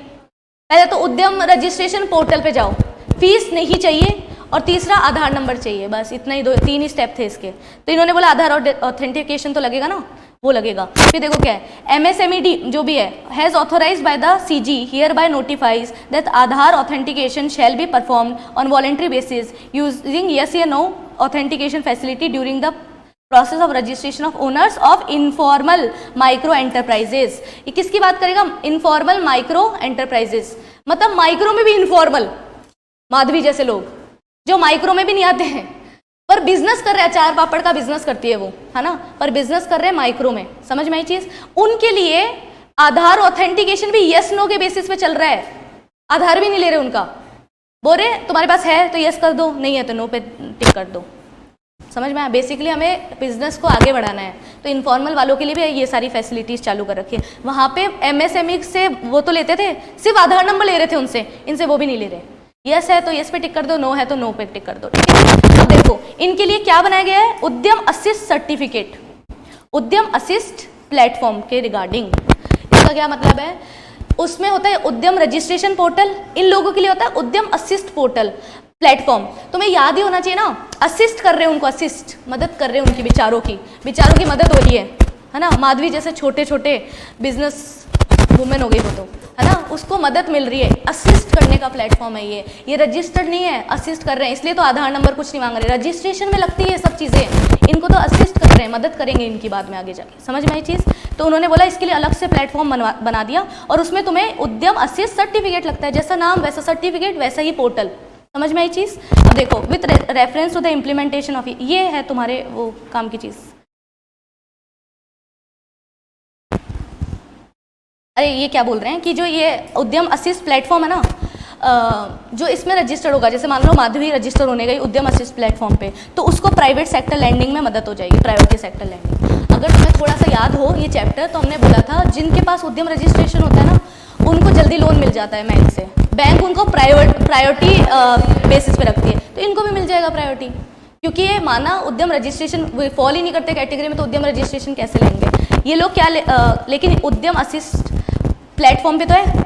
पहले तो उद्यम रजिस्ट्रेशन पोर्टल पे जाओ, फीस नहीं चाहिए, और तीसरा आधार नंबर चाहिए, बस इतना ही, 3 ही स्टेप थे इसके। तो इन्होंने बोला आधार ऑथेंटिकेशन तो लगेगा ना, वो लगेगा। फिर देखो क्या है, एमएसएमई जो भी है, has authorised by the CG hereby notifies that Aadhaar authentication shall be performed on voluntary basis using yes या no authentication facility during the process of registration of owners of informal micro enterprises. ये किसकी बात करेगा? Informal micro enterprises, मतलब micro में भी informal, Madhavi जैसे लोग जो माइक्रो में भी नहीं आते हैं पर बिजनेस कर रहे हैं, चार पापड़ का बिजनेस करती है वो, है ना, पर बिजनेस कर रहे हैं माइक्रो में। समझ में आई चीज? उनके लिए आधार ऑथेंटिकेशन भी यस नो के बेसिस पे चल रहा है, आधार भी नहीं ले रहे उनका, बोल रहे तुम्हारे पास है तो यस कर दो, नहीं है तो नो पे टिक कर दो। समझ में आया? बेसिकली हमें बिजनेस को आगे बढ़ाना है, तो इनफॉर्मल वालों के लिए भी ये सारी फैसिलिटीज चालू कर रखी है। वहाँ पे एमएसएमई से वो तो लेते थे, सिर्फ आधार नंबर ले रहे थे उनसे, इनसे वो भी नहीं ले रहे। यस है तो यस पे टिक कर दो, नो है तो नो पे टिक कर दो। ठीक है, अब देखो इनके लिए क्या बनाया गया है, उद्यम असिस्ट सर्टिफिकेट, उद्यम असिस्ट प्लेटफॉर्म के रिगार्डिंग। इसका क्या मतलब है? उसमें होता है उद्यम रजिस्ट्रेशन पोर्टल, इन लोगों के लिए होता है उद्यम असिस्ट पोर्टल प्लेटफॉर्म। तुम्हें याद ही होना चाहिए ना, असिस्ट कर रहे हैं उनको, असिस्ट मदद कर रहे हैं उनकी, बिचारों की मदद हो रही है ना। माधवी जैसे छोटे छोटे बिजनेस वुमेन हो गई वो तो, है ना, उसको मदद मिल रही है, असिस्ट करने का प्लेटफॉर्म है ये रजिस्टर्ड नहीं है, असिस्ट कर रहे हैं, इसलिए तो आधार नंबर कुछ नहीं मांग रहे, रजिस्ट्रेशन में लगती है सब चीज़ें, इनको तो असिस्ट कर रहे हैं, मदद करेंगे इनकी बाद में आगे जाके। समझ में आई चीज़? तो उन्होंने बोला इसके लिए अलग से प्लेटफॉर्म बना दिया, और उसमें तुम्हें उद्यम असिस्ट सर्टिफिकेट लगता है, जैसा नाम वैसा सर्टिफिकेट वैसा ही पोर्टल। समझ में आई चीज़? अब देखो with reference to the implementation of, ये है तुम्हारे वो काम की चीज़। अरे ये क्या बोल रहे हैं कि जो ये उद्यम असिस्ट प्लेटफॉर्म है ना, जो इसमें रजिस्टर्ड होगा, जैसे मान लो माधवी रजिस्टर होने गई उद्यम असिस्ट प्लेटफॉर्म पे, तो उसको प्राइवेट सेक्टर लैंडिंग में मदद हो जाएगी, प्राइवेट सेक्टर लैंडिंग। अगर तुम्हें थोड़ा सा याद हो ये चैप्टर, तो हमने बोला था जिनके पास उद्यम रजिस्ट्रेशन होता है ना, उनको जल्दी लोन मिल जाता है बैंक से, बैंक उनको प्रायोरिटी बेसिस पे रखती है, तो इनको भी मिल जाएगा प्रायोरिटी, क्योंकि ये माना उद्यम रजिस्ट्रेशन फॉल ही नहीं करते कैटेगरी में, तो उद्यम रजिस्ट्रेशन कैसे लेंगे ये लोग? क्या लेकिन उद्यम असिस्ट प्लेटफॉर्म पे तो है,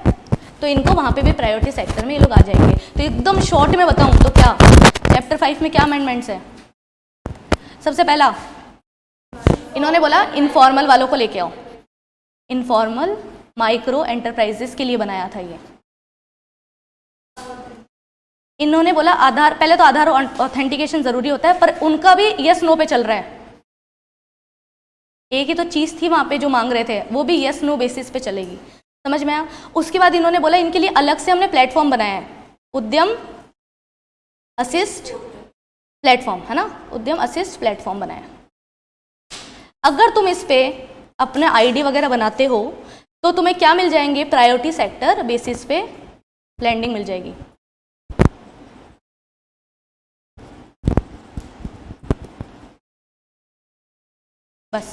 तो इनको वहाँ पे भी प्रायोरिटी सेक्टर में ये लोग आ जाएंगे। तो एकदम शॉर्ट में बताऊँ तो क्या चैप्टर 5 में क्या अमेंडमेंट्स है? सबसे पहला इन्होंने बोला इनफॉर्मल वालों को लेके आओ, इनफॉर्मल माइक्रो एंटरप्राइजेस के लिए बनाया था ये। इन्होंने बोला आधार, पहले तो आधार ऑथेंटिकेशन जरूरी होता है, पर उनका भी यस नो पे चल रहा है। एक ही तो चीज थी वहां पे जो मांग रहे थे, वो भी यस नो बेसिस पे चलेगी। समझ में आया? उसके बाद इन्होंने बोला इनके लिए अलग से हमने प्लेटफॉर्म बनाया है, उद्यम असिस्ट प्लेटफॉर्म, है ना, उद्यम असिस्ट प्लेटफॉर्म बनाया। अगर तुम इस पे अपने आईडी वगैरह बनाते हो तो तुम्हें क्या मिल जाएंगे, प्रायोरिटी सेक्टर बेसिस पे लैंडिंग मिल जाएगी। बस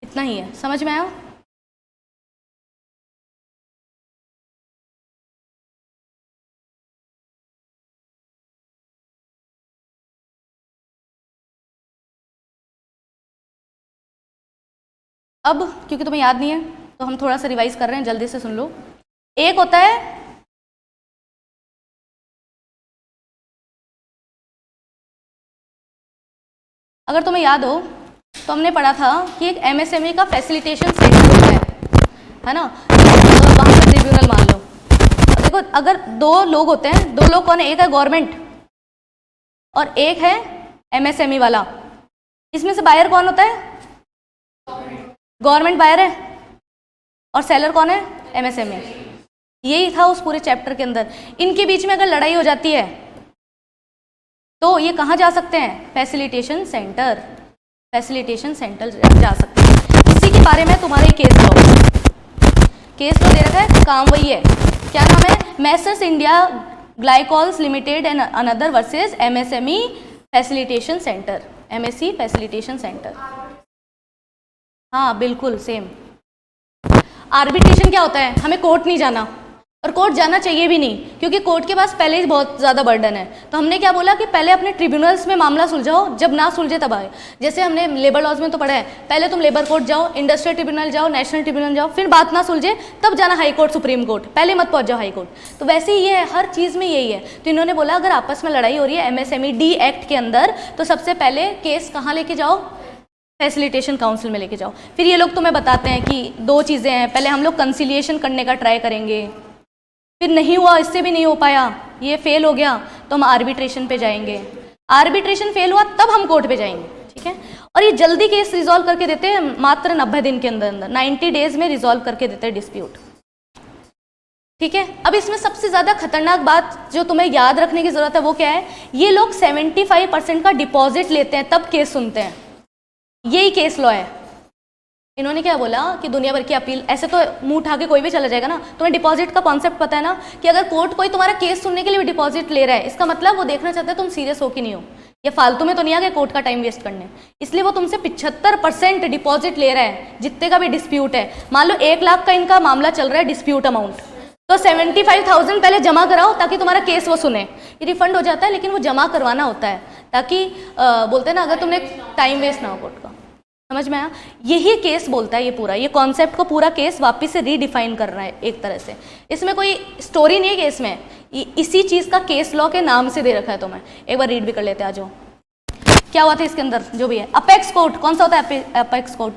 इतना ही है, समझ में आया? अब क्योंकि तुम्हें याद नहीं है तो हम थोड़ा सा रिवाइज कर रहे हैं, जल्दी से सुन लो। एक होता है अगर तुम्हें याद हो तो हमने पढ़ा था कि एक एमएसएमई का फैसिलिटेशन सेंटर होता है ना, वहां पर ट्रिब्यूनल मान लो। देखो अगर दो लोग होते हैं, दो लोग कौन है, एक है गवर्नमेंट और एक है एमएसएमई वाला, इसमें से बायर कौन होता है, गवर्नमेंट बायर है, और सेलर कौन है, एमएसएमई। यही था उस पूरे चैप्टर के अंदर। इनके बीच में अगर लड़ाई हो जाती है तो ये कहाँ जा सकते हैं, फैसिलिटेशन सेंटर, फैसिलिटेशन सेंटर जा सकते हैं। इसी के बारे में तुम्हारे केस लो दे रखा है, काम वही है, क्या नाम है, Messrs India glycols limited and another versus MSME facilitation centre, MSc facilitation centre. हाँ बिल्कुल सेम। आर्बिट्रेशन क्या होता है, हमें कोर्ट नहीं जाना, और कोर्ट जाना चाहिए भी नहीं, क्योंकि कोर्ट के पास पहले ही बहुत ज़्यादा बर्डन है। तो हमने क्या बोला कि पहले अपने ट्रिब्यूनल्स में मामला सुलझाओ, जब ना सुलझे तब आए। जैसे हमने लेबर लॉज में तो पढ़ा है, पहले तुम लेबर कोर्ट जाओ, इंडस्ट्रियल ट्रिब्यूनल जाओ, नेशनल ट्रिब्यूनल जाओ, फिर बात ना सुलझे तब जाना हाई कोर्ट, सुप्रीम कोर्ट, पहले मत पहुंच जाओ हाई कोर्ट। तो वैसे ही ये है, हर चीज़ में यही है। तो इन्होंने बोला अगर आपस में लड़ाई हो रही है एमएसएमई डी एक्ट के अंदर, तो सबसे पहले केस कहाँ लेके जाओ, फैसिलिटेशन काउंसिल में लेके जाओ। फिर ये लोग तुम्हें बताते हैं कि दो चीज़ें हैं, पहले हम लोग कंसिलिएशन करने का ट्राई करेंगे, फिर नहीं हुआ, इससे भी नहीं हो पाया, ये फेल हो गया, तो हम आर्बिट्रेशन पे जाएंगे, आर्बिट्रेशन फेल हुआ तब हम कोर्ट पे जाएंगे, ठीक है। और ये जल्दी केस रिजॉल्व करके देते हैं, मात्र 90 दिन के अंदर 90 डेज में रिजॉल्व करके देते हैं डिस्प्यूट, ठीक है। अब इसमें सबसे ज़्यादा खतरनाक बात जो तुम्हें याद रखने की ज़रूरत है वो क्या है, ये लोग 75% का डिपॉजिट लेते हैं तब केस सुनते हैं, यही केस लॉ है। इन्होंने क्या बोला कि दुनिया भर की अपील, ऐसे तो मुंह उठा के कोई भी चला जाएगा ना। तुम्हें डिपॉजिट का कॉन्सेप्ट पता है ना, कि अगर कोर्ट कोई तुम्हारा केस सुनने के लिए भी डिपॉजिट ले रहा है, इसका मतलब वो देखना चाहता है तुम सीरियस हो कि नहीं हो, या फालतू में तो नहीं आ गए कोर्ट का टाइम वेस्ट करने, इसलिए वो तुमसे 75% डिपॉजिट ले रहा है जितने का भी डिस्प्यूट है। मान लो 1 लाख का इनका मामला चल रहा है डिस्प्यूट अमाउंट, तो 75,000 पहले जमा कराओ ताकि तुम्हारा केस वो सुने। ये रिफंड हो जाता है लेकिन वो जमा करवाना होता है, ताकि बोलते हैं ना अगर तुमने टाइम वेस्ट ना हो कोर्ट का। समझ में आया? यही केस बोलता है, ये पूरा ये कॉन्सेप्ट को पूरा केस वापस से रीडिफाइन कर रहा है एक तरह से। इसमें कोई स्टोरी नहीं है केस में, इसी चीज़ का केस लॉ के नाम से दे रखा है। तो मैं एक बार रीड भी कर लेते हैं, आ जाओ। क्या हुआ था इसके अंदर जो भी है, अपेक्स कोर्ट, कौन सा होता है अपेक्स कोर्ट,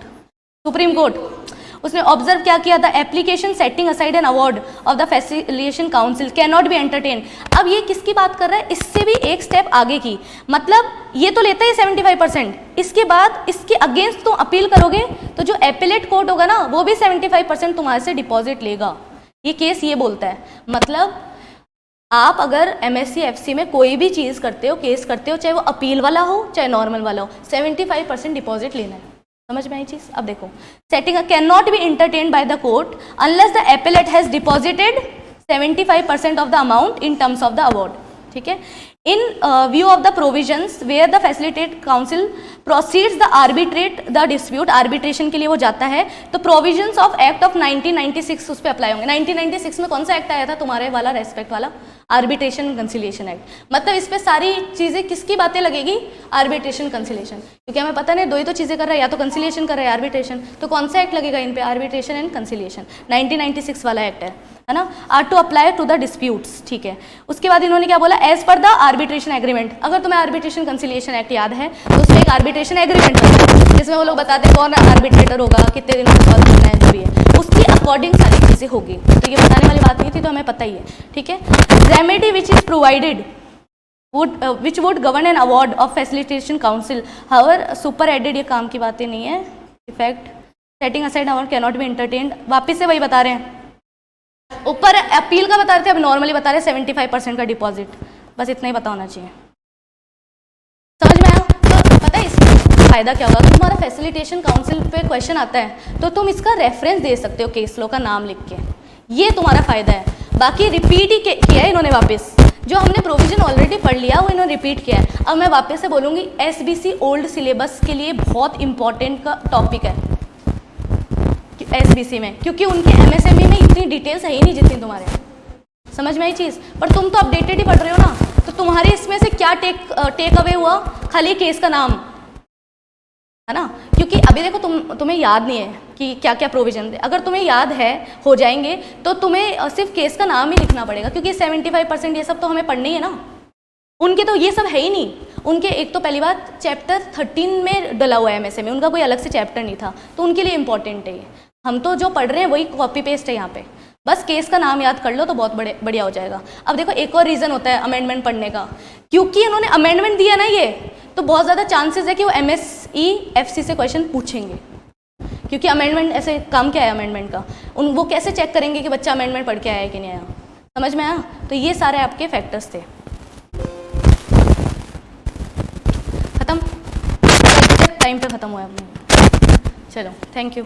सुप्रीम कोर्ट। उसने ऑब्जर्व क्या किया था, application setting aside an award of the facilitation council can not be entertain. अब ये किसकी बात कर रहा है, इससे भी एक स्टेप आगे की, मतलब ये तो लेता है 75%, इसके बाद इसके अगेंस्ट तुम अपील करोगे तो जो एपेलेट कोर्ट होगा ना वो भी 75% तुम्हारे से डिपॉजिट लेगा। ये केस ये बोलता है, मतलब आप अगर एमएससी एफसी में कोई भी चीज़ करते हो, केस करते हो, चाहे वो अपील वाला हो चाहे नॉर्मल वाला हो, 75% डिपॉजिट लेना है। समझ में आई चीज? अब देखो, setting can not be entertained by the court unless the appellate has deposited 75% of the amount in terms of the award, ठीक है। In view of the provisions where the facilitate council proceeds the arbitrate the dispute, arbitration के लिए वो जाता है, तो provisions of act of 1996 उस पर अप्लाई होंगे। 1996 में कौन सा एक्ट आया था तुम्हारे वाला, रेस्पेक्ट वाला, आर्बिट्रेशन कंसिलिएशन एक्ट। मतलब इस पे सारी चीज़ें किसकी बातें लगेगी, आर्बिट्रेशन कंसिलिएशन, क्योंकि हमें पता नहीं दो ही तो चीज़ें कर रहा है, या तो कंसिलिएशन कर रहा है आर्बिट्रेशन, तो कौन सा एक्ट लगेगा इन पे, आर्बिट्रेशन एंड कंसिलिएशन, 1996 वाला एक्ट है ना, are to apply to the disputes, ठीक है। उसके बाद इन्होंने क्या बोला, as per the arbitration agreement, अगर तुम्हें आर्बिट्रेशन कंसिलिएशन एक्ट याद है तो उसमें एक आर्बिट्रेशन एग्रीमेंट बनता है जिसमें वो लोग बताते हैं कौन आर्बिट्रेटर होगा, कितने दिन में सॉल्व करना है, जो भी है उसकी अकॉर्डिंग सारी चीज़ें होगी। तो ये बताने वाली बात नहीं थी, तो हमें पता ही है, ठीक है। Remedy which is provided which would govern an award of facilitation council, however super added, ये काम की बातें नहीं है। Effect setting aside award cannot be entertained, वापस से वही बता रहे हैं, ऊपर अपील का बता रहे थे, अब नॉर्मली बता रहे हैं 75% का डिपॉजिट, बस इतना ही पता होना चाहिए। समझ में आया? तो पता है इसका फायदा क्या होगा, तो तुम्हारा फैसिलिटेशन काउंसिल पे क्वेश्चन आता है तो तुम इसका रेफरेंस दे सकते हो, केस लो का नाम लिख के, ये तुम्हारा फायदा है। बाकी रिपीट ही किया है इन्होंने, वापस जो हमने प्रोविजन ऑलरेडी पढ़ लिया वो इन्होंने रिपीट किया है। अब मैं वापस से बोलूँगी, एसबीसी ओल्ड सिलेबस के लिए बहुत इंपॉर्टेंट का टॉपिक है एसबीसी में, क्योंकि उनके एमएसएमई में इतनी डिटेल्स है ही नहीं जितनी तुम्हारे। समझ में आई चीज़? पर तुम तो अपडेटेड ही पढ़ रहे हो ना, तो तुम्हारे इसमें से क्या टेक अवे हुआ? खाली केस का नाम, है ना, क्योंकि अभी देखो तुम्हें याद नहीं है कि क्या क्या प्रोविजन थे। अगर तुम्हें याद है, हो जाएंगे, तो तुम्हें सिर्फ केस का नाम ही लिखना पड़ेगा, क्योंकि 75% ये सब तो हमें पढ़नी है ना। उनके तो ये सब है ही नहीं, उनके एक तो पहली बात चैप्टर 13 में डला हुआ है एमएसए में, उनका कोई अलग से चैप्टर नहीं था, तो उनके लिए इंपॉर्टेंट है ये। हम तो जो पढ़ रहे हैं वही कॉपी पेस्ट है यहाँ पे, बस केस का नाम याद कर लो तो बहुत बढ़िया हो जाएगा। अब देखो एक और रीज़न होता है अमेंडमेंट पढ़ने का, क्योंकि उन्होंने अमेंडमेंट दिया ना ये, तो बहुत ज़्यादा चांसेस है कि वो एमएसई एफसी से क्वेश्चन पूछेंगे, क्योंकि अमेंडमेंट ऐसे काम क्या है अमेंडमेंट का, वो कैसे चेक करेंगे कि बच्चा अमेंडमेंट पढ़ के आया है कि नहीं आया। समझ में आया? तो ये सारे आपके फैक्टर्स थे। खत्म, टाइम पे खत्म हुआ है अपने। चलो, थैंक यू।